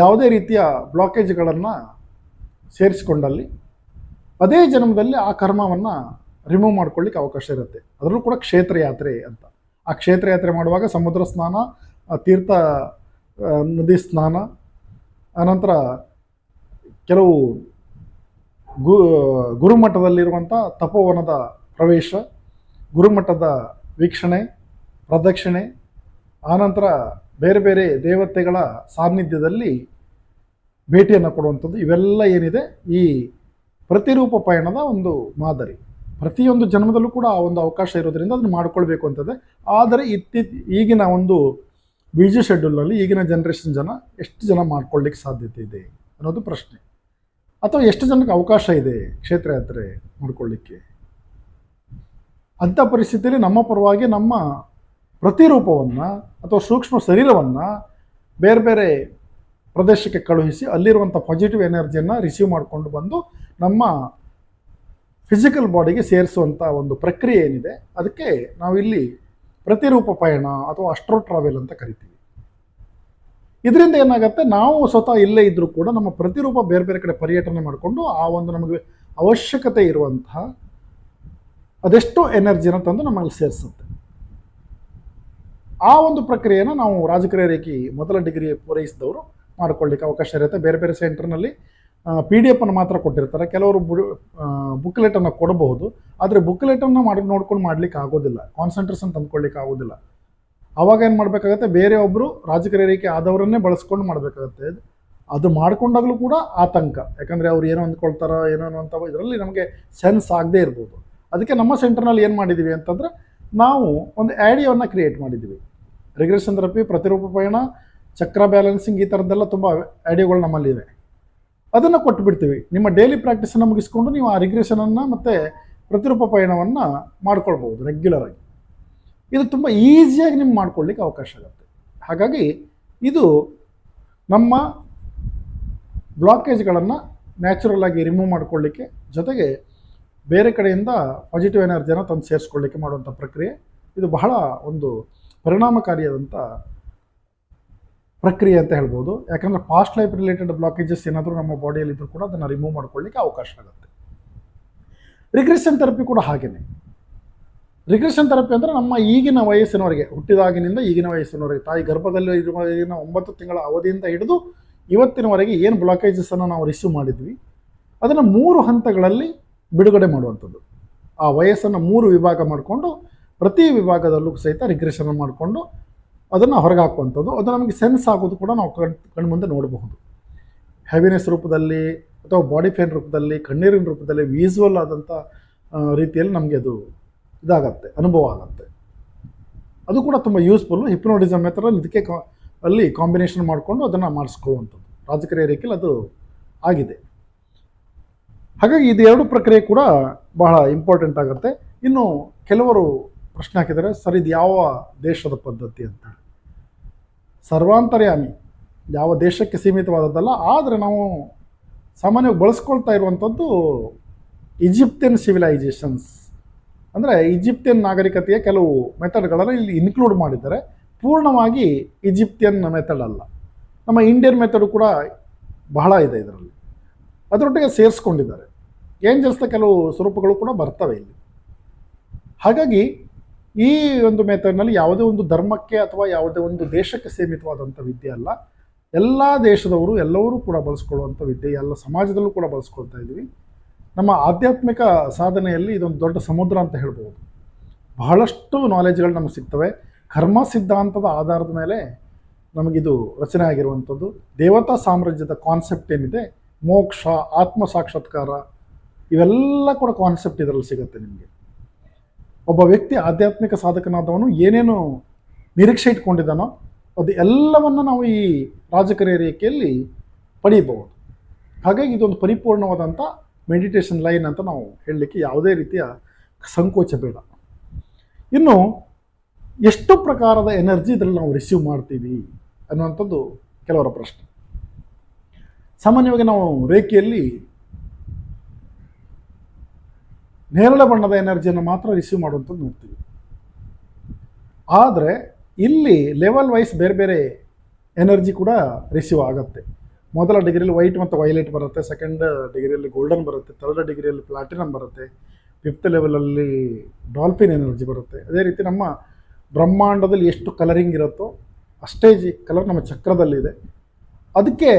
ಯಾವುದೇ ರೀತಿಯ ಬ್ಲಾಕೇಜ್ಗಳನ್ನು ಸೇರಿಸಿಕೊಂಡಲ್ಲಿ ಅದೇ ಜನ್ಮದಲ್ಲಿ ಆ ಕರ್ಮವನ್ನು ರಿಮೂವ್ ಮಾಡ್ಕೊಳ್ಳಿಕ್ಕೆ ಅವಕಾಶ ಇರುತ್ತೆ. ಅದರಲ್ಲೂ ಕೂಡ ಕ್ಷೇತ್ರ ಯಾತ್ರೆ ಅಂತ. ಆ ಕ್ಷೇತ್ರ ಯಾತ್ರೆ ಮಾಡುವಾಗ ಸಮುದ್ರ ಸ್ನಾನ, ತೀರ್ಥ ನದಿ ಸ್ನಾನ, ಆನಂತರ ಕೆಲವು ಗುರುಮಠದಲ್ಲಿರುವಂಥ ತಪೋವನದ ಪ್ರವೇಶ, ಗುರುಮಠದ ವೀಕ್ಷಣೆ, ಪ್ರದಕ್ಷಿಣೆ, ಆನಂತರ ಬೇರೆ ಬೇರೆ ದೇವತೆಗಳ ಸಾನ್ನಿಧ್ಯದಲ್ಲಿ ಭೇಟಿಯನ್ನು ಕೊಡುವಂಥದ್ದು, ಇವೆಲ್ಲ ಏನಿದೆ ಈ ಪ್ರತಿರೂಪ ಪಯಣದ ಒಂದು ಮಾದರಿ. ಪ್ರತಿಯೊಂದು ಜನ್ಮದಲ್ಲೂ ಕೂಡ ಆ ಒಂದು ಅವಕಾಶ ಇರೋದ್ರಿಂದ ಅದನ್ನು ಮಾಡ್ಕೊಳ್ಬೇಕು ಅಂತದೆ. ಆದರೆ ಈಗಿನ ಒಂದು ಬಿಜಿ ಶೆಡ್ಯೂಲ್ನಲ್ಲಿ ಈಗಿನ ಜನ್ರೇಷನ್ ಜನ ಎಷ್ಟು ಜನ ಮಾಡ್ಕೊಳ್ಳಿಕ್ಕೆ ಸಾಧ್ಯತೆ ಇದೆ ಅನ್ನೋದು ಪ್ರಶ್ನೆ. ಅಥವಾ ಎಷ್ಟು ಜನಕ್ಕೆ ಅವಕಾಶ ಇದೆ ಕ್ಷೇತ್ರ ಯಾತ್ರೆ ಮಾಡ್ಕೊಳ್ಳಿಕ್ಕೆ? ಅಂಥ ಪರಿಸ್ಥಿತಿಯಲ್ಲಿ ನಮ್ಮ ಪರವಾಗಿ ನಮ್ಮ ಪ್ರತಿರೂಪವನ್ನು ಅಥವಾ ಸೂಕ್ಷ್ಮ ಶರೀರವನ್ನು ಬೇರೆ ಬೇರೆ ಪ್ರದೇಶಕ್ಕೆ ಕಳುಹಿಸಿ ಅಲ್ಲಿರುವಂಥ ಪಾಸಿಟಿವ್ ಎನರ್ಜಿಯನ್ನು ರಿಸೀವ್ ಮಾಡಿಕೊಂಡು ಬಂದು ನಮ್ಮ ಫಿಸಿಕಲ್ ಬಾಡಿಗೆ ಸೇರಿಸುವಂಥ ಒಂದು ಪ್ರಕ್ರಿಯೆ ಏನಿದೆ ಅದಕ್ಕೆ ನಾವಿಲ್ಲಿ ಪ್ರತಿರೂಪ ಪಯಣ ಅಥವಾ ಅಸ್ಟ್ರೋ ಟ್ರಾವೆಲ್ ಅಂತ ಕರಿತೀವಿ. ಇದರಿಂದ ಏನಾಗುತ್ತೆ, ನಾವು ಸ್ವತಃ ಇಲ್ಲೇ ಇದ್ದರೂ ಕೂಡ ನಮ್ಮ ಪ್ರತಿರೂಪ ಬೇರೆ ಬೇರೆ ಕಡೆ ಪರ್ಯಟನೆ ಮಾಡಿಕೊಂಡು ಆ ಒಂದು ನಮಗೆ ಅವಶ್ಯಕತೆ ಇರುವಂತಹ ಅದೆಷ್ಟೋ ಎನರ್ಜಿನ ತಂದು ನಮ್ಮಲ್ಲಿ ಸೇರಿಸುತ್ತೆ. ಆ ಒಂದು ಪ್ರಕ್ರಿಯೆನ ನಾವು ರಾಜಕೀಯ ರೇಖೆ ಮೊದಲ ಡಿಗ್ರಿ ಪೂರೈಸಿದವರು ಮಾಡ್ಕೊಳ್ಳಿಕ್ಕೆ ಅವಕಾಶ ಇರುತ್ತೆ. ಬೇರೆ ಬೇರೆ ಸೆಂಟರ್ನಲ್ಲಿ PDF ಅನ್ನು ಮಾತ್ರ ಕೊಟ್ಟಿರ್ತಾರೆ. ಕೆಲವರು ಬುಕ್ಲೆಟನ್ನು ಕೊಡಬಹುದು, ಆದರೆ ಬುಕ್ಲೆಟನ್ನು ನೋಡ್ಕೊಂಡು ಮಾಡ್ಲಿಕ್ಕೆ ಆಗೋದಿಲ್ಲ, ಕಾನ್ಸಂಟ್ರೇಷನ್ ತಂದ್ಕೊಳ್ಳಿಕ್ಕೆ ಆಗೋದಿಲ್ಲ. ಆವಾಗ ಏನು ಮಾಡಬೇಕಾಗತ್ತೆ, ಬೇರೆ ಒಬ್ಬರು ರಾಜಕೀಯ ರೇಖೆ ಆದವರನ್ನೇ ಬಳಸ್ಕೊಂಡು ಮಾಡಬೇಕಾಗತ್ತೆ. ಅದು ಮಾಡ್ಕೊಂಡಾಗಲೂ ಕೂಡ ಆತಂಕ, ಯಾಕಂದರೆ ಅವ್ರು ಏನೋ ಅಂದ್ಕೊಳ್ತಾರೋ ಏನೋ ಅನ್ನುವಂಥ ಇದರಲ್ಲಿ ನಮಗೆ ಸೆನ್ಸ್ ಆಗದೇ ಇರ್ಬೋದು. ಅದಕ್ಕೆ ನಮ್ಮ ಸೆಂಟರ್ನಲ್ಲಿ ಏನು ಮಾಡಿದ್ದೀವಿ ಅಂತಂದರೆ, ನಾವು ಒಂದು ಆ್ಯಡಿಯೋವನ್ನು ಕ್ರಿಯೇಟ್ ಮಾಡಿದ್ದೀವಿ. ರಿಗ್ರೆಷನ್ ಥೆರಪಿ, ಪ್ರತಿರೂಪ ಪಯಣ, ಚಕ್ರ ಬ್ಯಾಲೆನ್ಸಿಂಗ್, ಈ ಥರದ್ದೆಲ್ಲ ತುಂಬ ಆ್ಯಡಿಯೋಗಳು ನಮ್ಮಲ್ಲಿದೆ. ಅದನ್ನು ಕೊಟ್ಟುಬಿಡ್ತೀವಿ. ನಿಮ್ಮ ಡೈಲಿ ಪ್ರಾಕ್ಟೀಸನ್ನು ಮುಗಿಸ್ಕೊಂಡು ನೀವು ಆ ರಿಗ್ರೆಷನನ್ನು ಮತ್ತು ಪ್ರತಿರೂಪ ಪಯಣವನ್ನು ಮಾಡ್ಕೊಳ್ಬೋದು ರೆಗ್ಯುಲರಾಗಿ. ಇದು ತುಂಬ ಈಸಿಯಾಗಿ ನಿಮ್ಗೆ ಮಾಡ್ಕೊಳ್ಳಿಕ್ಕೆ ಅವಕಾಶ ಆಗುತ್ತೆ. ಹಾಗಾಗಿ ಇದು ನಮ್ಮ ಬ್ಲಾಕೇಜ್ಗಳನ್ನು ನ್ಯಾಚುರಲ್ ಆಗಿ ರಿಮೂವ್ ಮಾಡ್ಕೊಳ್ಳಿಕ್ಕೆ, ಜೊತೆಗೆ ಬೇರೆ ಕಡೆಯಿಂದ ಪಾಸಿಟಿವ್ ಎನರ್ಜಿಯನ್ನು ತಂದು ಸೇರಿಸ್ಕೊಳ್ಳಿಕ್ಕೆ ಮಾಡುವಂಥ ಪ್ರಕ್ರಿಯೆ. ಇದು ಬಹಳ ಒಂದು ಪರಿಣಾಮಕಾರಿಯಾದಂಥ ಪ್ರಕ್ರಿಯೆ ಅಂತ ಹೇಳ್ಬೋದು. ಯಾಕಂದರೆ ಪಾಸ್ಟ್ ಲೈಫ್ ರಿಲೇಟೆಡ್ ಬ್ಲಾಕೇಜಸ್ ಏನಾದರೂ ನಮ್ಮ ಬಾಡಿಯಲ್ಲಿ ಇದ್ರೂ ಕೂಡ ಅದನ್ನು ರಿಮೂವ್ ಮಾಡ್ಕೊಳ್ಳಿಕ್ಕೆ ಅವಕಾಶ ಆಗುತ್ತೆ. ರಿಗ್ರೆಷನ್ ಥೆರಪಿ ಕೂಡ ಹಾಗೆಯೇ. ರಿಗ್ರೆಷನ್ ಥೆರಪಿ ಅಂದರೆ ನಮ್ಮ ಈಗಿನ ವಯಸ್ಸಿನವರೆಗೆ, ಹುಟ್ಟಿದಾಗಿನಿಂದ ಈಗಿನ ವಯಸ್ಸಿನವರೆಗೆ, ತಾಯಿ ಗರ್ಭದಲ್ಲಿ ಇರುವ 9 ತಿಂಗಳ ಅವಧಿಯಿಂದ ಹಿಡಿದು ಇವತ್ತಿನವರೆಗೆ ಏನು ಬ್ಲಾಕೇಜಸನ್ನು ನಾವು ರಿಸೀವ್ ಮಾಡಿದ್ವಿ ಅದನ್ನು 3 ಹಂತಗಳಲ್ಲಿ ಬಿಡುಗಡೆ ಮಾಡುವಂಥದ್ದು. ಆ ವಯಸ್ಸನ್ನು 3 ವಿಭಾಗ ಮಾಡಿಕೊಂಡು ಪ್ರತಿ ವಿಭಾಗದಲ್ಲೂ ಸಹಿತ ರಿಗ್ರೆಷನ್ ಮಾಡಿಕೊಂಡು ಅದನ್ನು ಹೊರಗೆ ಹಾಕುವಂಥದ್ದು. ಅದು ನಮಗೆ ಸೆನ್ಸ್ ಆಗೋದು ಕೂಡ ನಾವು ಕಣ್ಮುಂದೆ ನೋಡಬಹುದು. ಹೆವಿನೆಸ್ ರೂಪದಲ್ಲಿ ಅಥವಾ ಬಾಡಿ ಪೇನ್ ರೂಪದಲ್ಲಿ, ಕಣ್ಣೀರಿನ ರೂಪದಲ್ಲಿ, ವಿಸುವಲ್ ಆದಂಥ ರೀತಿಯಲ್ಲಿ ನಮಗೆ ಅದು ಇದಾಗತ್ತೆ, ಅನುಭವ ಆಗುತ್ತೆ. ಅದು ಕೂಡ ತುಂಬ ಯೂಸ್ಫುಲ್ಲು. ಹಿಪ್ನೋಟಿಸಮ್ ಮೆಥಡಲ್ಲಿ ಇದಕ್ಕೆ ಅಲ್ಲಿ ಕಾಂಬಿನೇಷನ್ ಮಾಡಿಕೊಂಡು ಅದನ್ನು ಮಾಡಿಸ್ಕೊಳ್ಳುವಂಥದ್ದು ರಾಜಕೀಯ ರೇಖೆಯಲ್ಲಿ ಅದು ಆಗಿದೆ. ಹಾಗಾಗಿ ಇದು 2 ಪ್ರಕ್ರಿಯೆ ಕೂಡ ಬಹಳ ಇಂಪಾರ್ಟೆಂಟ್ ಆಗುತ್ತೆ. ಇನ್ನು ಕೆಲವರು ಪ್ರಶ್ನೆ ಹಾಕಿದರೆ, ಸರ್ ಇದು ಯಾವ ದೇಶದ ಪದ್ಧತಿ ಅಂತ. ಸರ್ವಾಂತರ್ಯಾಮಿ, ಯಾವ ದೇಶಕ್ಕೆ ಸೀಮಿತವಾದದ್ದಲ್ಲ. ಆದರೆ ನಾವು ಸಾಮಾನ್ಯವಾಗಿ ಬಳಸ್ಕೊಳ್ತಾ ಇರುವಂಥದ್ದು ಈಜಿಪ್ತಿಯನ್ ಸಿವಿಲೈಸೇಷನ್ಸ್, ಅಂದರೆ ಈಜಿಪ್ತಿಯನ್ ನಾಗರಿಕತೆಯ ಕೆಲವು ಮೆಥಡ್ಗಳನ್ನು ಇಲ್ಲಿ ಇನ್ಕ್ಲೂಡ್ ಮಾಡಿದ್ದಾರೆ. ಪೂರ್ಣವಾಗಿ ಈಜಿಪ್ತಿಯನ್ ಮೆಥಡ್ ಅಲ್ಲ. ನಮ್ಮ ಇಂಡಿಯನ್ ಮೆಥಡು ಕೂಡ ಬಹಳ ಇದೆ ಇದರಲ್ಲಿ, ಅದರೊಟ್ಟಿಗೆ ಸೇರಿಸ್ಕೊಂಡಿದ್ದಾರೆ. ಏಂಜಲ್ಸ್ನ ಕೆಲವು ಸ್ವರೂಪಗಳು ಕೂಡ ಬರ್ತವೆ ಇಲ್ಲಿ. ಹಾಗಾಗಿ ಈ ಒಂದು ಮೆಥಡ್ನಲ್ಲಿ ಯಾವುದೇ ಒಂದು ಧರ್ಮಕ್ಕೆ ಅಥವಾ ಯಾವುದೇ ಒಂದು ದೇಶಕ್ಕೆ ಸೀಮಿತವಾದಂಥ ವಿದ್ಯೆ ಅಲ್ಲ. ಎಲ್ಲ ದೇಶದವರು ಎಲ್ಲರೂ ಕೂಡ ಬಳಸ್ಕೊಳ್ಳುವಂಥ ವಿದ್ಯೆ, ಎಲ್ಲ ಸಮಾಜದಲ್ಲೂ ಕೂಡ ಬಳಸ್ಕೊಳ್ತಾ ಇದ್ದೀವಿ. ನಮ್ಮ ಆಧ್ಯಾತ್ಮಿಕ ಸಾಧನೆಯಲ್ಲಿ ಇದೊಂದು ದೊಡ್ಡ ಸಮುದ್ರ ಅಂತ ಹೇಳ್ಬೋದು. ಬಹಳಷ್ಟು ನಾಲೆಜ್ಗಳು ನಮಗೆ ಸಿಗ್ತವೆ. ಕರ್ಮ ಸಿದ್ಧಾಂತದ ಆಧಾರದ ಮೇಲೆ ನಮಗಿದು ರಚನೆ ಆಗಿರುವಂಥದ್ದು. ದೇವತಾ ಸಾಮ್ರಾಜ್ಯದ ಕಾನ್ಸೆಪ್ಟ್ ಏನಿದೆ, ಮೋಕ್ಷ, ಆತ್ಮ ಸಾಕ್ಷಾತ್ಕಾರ, ಇವೆಲ್ಲ ಕೂಡ ಕಾನ್ಸೆಪ್ಟ್ ಇದರಲ್ಲಿ ಸಿಗುತ್ತೆ ನಿಮಗೆ. ಒಬ್ಬ ವ್ಯಕ್ತಿ ಆಧ್ಯಾತ್ಮಿಕ ಸಾಧಕನಾದವನು ಏನೇನು ನಿರೀಕ್ಷೆ ಇಟ್ಕೊಂಡಿದ್ದಾನೋ ಅದು ಎಲ್ಲವನ್ನು ನಾವು ಈ ರಾಜಕೀಯ ರೇಖೆಯಲ್ಲಿ ಪಡೀಬಹುದು. ಹಾಗಾಗಿ ಇದೊಂದು ಪರಿಪೂರ್ಣವಾದಂಥ ಮೆಡಿಟೇಷನ್ ಲೈನ್ ಅಂತ ನಾವು ಹೇಳಲಿಕ್ಕೆ ಯಾವುದೇ ರೀತಿಯ ಸಂಕೋಚ ಬೇಡ. ಇನ್ನು ಎಷ್ಟು ಪ್ರಕಾರದ ಎನರ್ಜಿ ಇದರಲ್ಲಿ ನಾವು ರಿಸೀವ್ ಮಾಡ್ತೀವಿ ಅನ್ನುವಂಥದ್ದು ಕೆಲವರ ಪ್ರಶ್ನೆ. ಸಾಮಾನ್ಯವಾಗಿ ನಾವು ರೇಖೆಯಲ್ಲಿ ನೇರಳೆ ಬಣ್ಣದ ಎನರ್ಜಿಯನ್ನು ಮಾತ್ರ ರಿಸೀವ್ ಮಾಡುವಂಥದ್ದು ನೋಡ್ತೀವಿ. ಆದರೆ ಇಲ್ಲಿ ಲೆವೆಲ್ ವೈಸ್ ಬೇರೆ ಬೇರೆ ಎನರ್ಜಿ ಕೂಡ ರಿಸೀವ್ ಆಗುತ್ತೆ. ಮೊದಲ ಡಿಗ್ರಿಯಲ್ಲಿ ವೈಟ್ ಮತ್ತು ವೈಲೆಟ್ ಬರುತ್ತೆ, ಸೆಕೆಂಡ್ ಡಿಗ್ರಿಯಲ್ಲಿ ಗೋಲ್ಡನ್ ಬರುತ್ತೆ, ಥರ್ಡ್ ಡಿಗ್ರಿಯಲ್ಲಿ ಪ್ಲಾಟಿನಮ್ ಬರುತ್ತೆ, 5th ಲೆವೆಲಲ್ಲಿ ಡಾಲ್ಫಿನ್ ಎನರ್ಜಿ ಬರುತ್ತೆ. ಅದೇ ರೀತಿ ನಮ್ಮ ಬ್ರಹ್ಮಾಂಡದಲ್ಲಿ ಎಷ್ಟು ಕಲರಿಂಗ್ ಇರುತ್ತೋ ಅಷ್ಟೇ ಕಲರ್ ನಮ್ಮ ಚಕ್ರದಲ್ಲಿದೆ. ಅದಕ್ಕೆ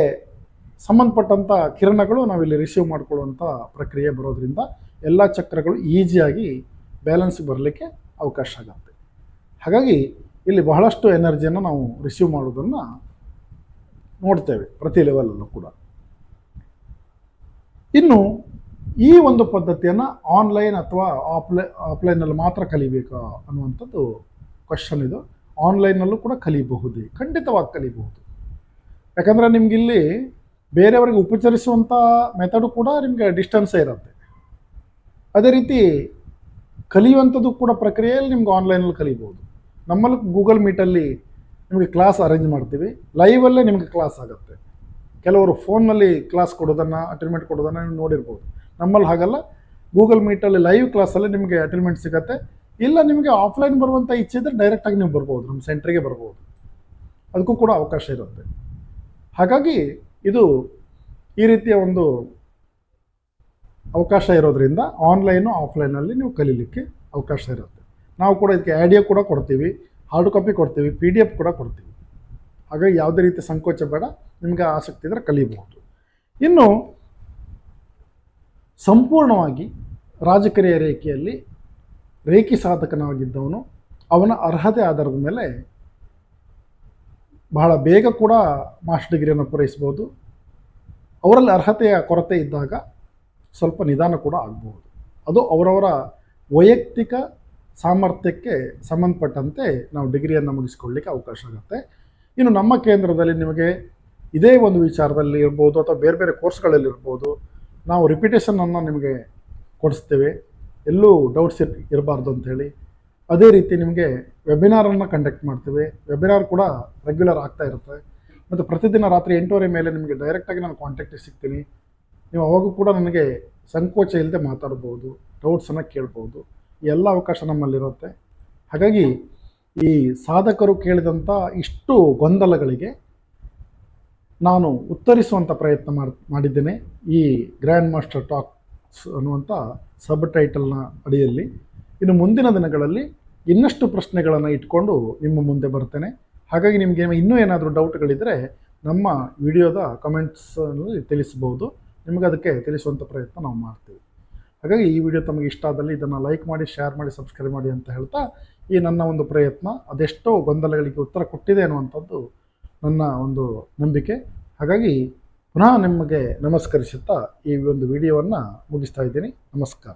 ಸಂಬಂಧಪಟ್ಟಂಥ ಕಿರಣಗಳು ನಾವಿಲ್ಲಿ ರಿಸೀವ್ ಮಾಡಿಕೊಳ್ಳುವಂಥ ಪ್ರಕ್ರಿಯೆ ಬರೋದ್ರಿಂದ ಎಲ್ಲ ಚಕ್ರಗಳು ಈಸಿಯಾಗಿ ಬ್ಯಾಲೆನ್ಸ್ ಬರಲಿಕ್ಕೆ ಅವಕಾಶ ಆಗುತ್ತೆ. ಹಾಗಾಗಿ ಇಲ್ಲಿ ಬಹಳಷ್ಟು ಎನರ್ಜಿಯನ್ನು ನಾವು ರಿಸೀವ್ ಮಾಡೋದನ್ನು ನೋಡ್ತೇವೆ ಪ್ರತಿ ಲೆವೆಲಲ್ಲೂ ಕೂಡ. ಇನ್ನು ಈ ಒಂದು ಪದ್ಧತಿಯನ್ನು ಆನ್ಲೈನ್ ಅಥವಾ ಆಫ್ಲೈನಲ್ಲಿ ಮಾತ್ರ ಕಲಿಬೇಕಾ ಅನ್ನುವಂಥದ್ದು ಕ್ವಶನ್. ಇದು ಆನ್ಲೈನಲ್ಲೂ ಕೂಡ ಕಲಿಬಹುದೇ? ಖಂಡಿತವಾಗಿ ಕಲಿಬಹುದು. ಯಾಕಂದರೆ ನಿಮಗಿಲ್ಲಿ ಬೇರೆಯವರಿಗೆ ಉಪಚರಿಸುವಂಥ ಮೆಥಡು ಕೂಡ ನಿಮಗೆ ಡಿಸ್ಟೆನ್ಸೇ ಇರುತ್ತೆ. ಅದೇ ರೀತಿ ಕಲಿಯುವಂಥದ್ದು ಕೂಡ ಪ್ರಕ್ರಿಯೆಯಲ್ಲಿ ನಿಮ್ಗೆ ಆನ್ಲೈನಲ್ಲಿ ಕಲಿಬೋದು. ನಮ್ಮಲ್ಲಿ ಗೂಗಲ್ ಮೀಟಲ್ಲಿ ನಿಮಗೆ ಕ್ಲಾಸ್ ಅರೇಂಜ್ ಮಾಡ್ತೀವಿ, ಲೈವಲ್ಲೇ ನಿಮಗೆ ಕ್ಲಾಸ್ ಆಗುತ್ತೆ. ಕೆಲವರು ಫೋನ್ನಲ್ಲಿ ಕ್ಲಾಸ್ ಕೊಡೋದನ್ನು, ಅಟೆಂಡ್ಮೆಂಟ್ ಕೊಡೋದನ್ನು ನೀವು ನೋಡಿರ್ಬೋದು. ನಮ್ಮಲ್ಲಿ ಹಾಗಲ್ಲ, ಗೂಗಲ್ ಮೀಟಲ್ಲಿ ಲೈವ್ ಕ್ಲಾಸಲ್ಲಿ ನಿಮಗೆ ಅಟೆಂಡ್ಮೆಂಟ್ ಸಿಗುತ್ತೆ. ಇಲ್ಲ ನಿಮಗೆ ಆಫ್ಲೈನ್ ಬರುವಂಥ ಇಚ್ಛೆ ಇದ್ದರೆ ಡೈರೆಕ್ಟಾಗಿ ನೀವು ಬರ್ಬೋದು, ನಮ್ಮ ಸೆಂಟ್ರಿಗೆ ಬರ್ಬೋದು, ಅದಕ್ಕೂ ಕೂಡ ಅವಕಾಶ ಇರುತ್ತೆ. ಹಾಗಾಗಿ ಇದು ಈ ರೀತಿಯ ಒಂದು ಅವಕಾಶ ಇರೋದ್ರಿಂದ ಆನ್ಲೈನು ಆಫ್ಲೈನಲ್ಲಿ ನೀವು ಕಲೀಲಿಕ್ಕೆ ಅವಕಾಶ ಇರುತ್ತೆ. ನಾವು ಕೂಡ ಇದಕ್ಕೆ ಆಡಿಯೋ ಕೂಡ ಕೊಡ್ತೀವಿ, ಹಾರ್ಡ್ ಕಾಪಿ ಕೊಡ್ತೀವಿ, PDF ಕೂಡ ಕೊಡ್ತೀವಿ. ಹಾಗಾಗಿ ಯಾವುದೇ ರೀತಿ ಸಂಕೋಚ ಬೇಡ, ನಿಮಗೆ ಆಸಕ್ತಿ ಇದ್ದರೆ ಕಲಿಯಬಹುದು. ಇನ್ನು ಸಂಪೂರ್ಣವಾಗಿ ರಾಜಕೀಯ ರೇಖೆಯಲ್ಲಿ ರೇಖಿ ಸಾಧಕನಾಗಿದ್ದವನು ಅವನ ಅರ್ಹತೆ ಆಧಾರದ ಮೇಲೆ ಬಹಳ ಬೇಗ ಕೂಡ ಮಾಸ್ಟರ್ ಡಿಗ್ರಿಯನ್ನು ಪೂರೈಸ್ಬೋದು. ಅವರಲ್ಲಿ ಅರ್ಹತೆಯ ಕೊರತೆ ಇದ್ದಾಗ ಸ್ವಲ್ಪ ನಿಧಾನ ಕೂಡ ಆಗಬಹುದು. ಅದು ಅವರವರ ವೈಯಕ್ತಿಕ ಸಾಮರ್ಥ್ಯಕ್ಕೆ ಸಂಬಂಧಪಟ್ಟಂತೆ ನಾವು ಡಿಗ್ರಿಯನ್ನು ಮುಗಿಸ್ಕೊಳ್ಳಿಕ್ಕೆ ಅವಕಾಶ ಆಗುತ್ತೆ. ಇನ್ನು ನಮ್ಮ ಕೇಂದ್ರದಲ್ಲಿ ನಿಮಗೆ ಇದೇ ಒಂದು ವಿಚಾರದಲ್ಲಿ ಇರ್ಬೋದು ಅಥವಾ ಬೇರೆ ಬೇರೆ ಕೋರ್ಸ್ಗಳಲ್ಲಿ ಇರ್ಬೋದು, ನಾವು ರಿಪಿಟೇಷನನ್ನು ನಿಮಗೆ ಕೊಡಿಸ್ತೇವೆ, ಎಲ್ಲೂ ಡೌಟ್ಸ್ ಇರಬಾರ್ದು ಅಂಥೇಳಿ. ಅದೇ ರೀತಿ ನಿಮಗೆ ವೆಬಿನಾರನ್ನು ಕಂಡಕ್ಟ್ ಮಾಡ್ತೀವಿ. ವೆಬಿನಾರ್ ಕೂಡ ರೆಗ್ಯುಲರ್ ಆಗ್ತಾ ಇರುತ್ತೆ. ಮತ್ತು ಪ್ರತಿದಿನ ರಾತ್ರಿ 8:30 ಮೇಲೆ ನಿಮಗೆ ಡೈರೆಕ್ಟಾಗಿ ನಾನು ಕಾಂಟ್ಯಾಕ್ಟಿಗೆ ಸಿಗ್ತೀನಿ. ನೀವು ಅವಾಗೂ ಕೂಡ ನನಗೆ ಸಂಕೋಚ ಇಲ್ಲದೆ ಮಾತಾಡ್ಬೋದು, ಡೌಟ್ಸನ್ನು ಕೇಳ್ಬೋದು. ಈ ಎಲ್ಲ ಅವಕಾಶ ನಮ್ಮಲ್ಲಿರುತ್ತೆ. ಹಾಗಾಗಿ ಈ ಸಾಧಕರು ಕೇಳಿದಂಥ ಇಷ್ಟು ಗೊಂದಲಗಳಿಗೆ ನಾನು ಉತ್ತರಿಸುವಂಥ ಪ್ರಯತ್ನ ಮಾಡಿದ್ದೇನೆ ಈ ಗ್ರ್ಯಾಂಡ್ ಮಾಸ್ಟರ್ ಟಾಕ್ಸ್ ಅನ್ನುವಂಥ ಸಬ್ ಟೈಟಲ್ನ ಅಡಿಯಲ್ಲಿ. ಇನ್ನು ಮುಂದಿನ ದಿನಗಳಲ್ಲಿ ಇನ್ನಷ್ಟು ಪ್ರಶ್ನೆಗಳನ್ನು ಇಟ್ಕೊಂಡು ನಿಮ್ಮ ಮುಂದೆ ಬರ್ತೇನೆ. ಹಾಗಾಗಿ ನಿಮಗೆ ಇನ್ನೂ ಏನಾದರೂ ಡೌಟ್ಗಳಿದ್ದರೆ ನಮ್ಮ ವಿಡಿಯೋದ ಕಮೆಂಟ್ಸಲ್ಲಿ ತಿಳಿಸ್ಬೋದು. ನಿಮಗೆ ಅದಕ್ಕೆ ತಿಳಿಸುವಂಥ ಪ್ರಯತ್ನ ನಾವು ಮಾಡ್ತೀವಿ. ಹಾಗಾಗಿ ಈ ವಿಡಿಯೋ ತಮಗೆ ಇಷ್ಟ ಆದಲ್ಲಿ ಇದನ್ನು ಲೈಕ್ ಮಾಡಿ, ಶೇರ್ ಮಾಡಿ, ಸಬ್ಸ್ಕ್ರೈಬ್ ಮಾಡಿ ಅಂತ ಹೇಳ್ತಾ, ಈ ನನ್ನ ಒಂದು ಪ್ರಯತ್ನ ಅದೆಷ್ಟೋ ಗೊಂದಲಗಳಿಗೆ ಉತ್ತರ ಕೊಟ್ಟಿದೆ ಅನ್ನುವಂಥದ್ದು ನನ್ನ ಒಂದು ನಂಬಿಕೆ. ಹಾಗಾಗಿ ಪುನಃ ನಿಮಗೆ ನಮಸ್ಕರಿಸುತ್ತಾ ಈ ಒಂದು ವಿಡಿಯೋವನ್ನು ಮುಗಿಸ್ತಾ ಇದ್ದೀನಿ. ನಮಸ್ಕಾರ.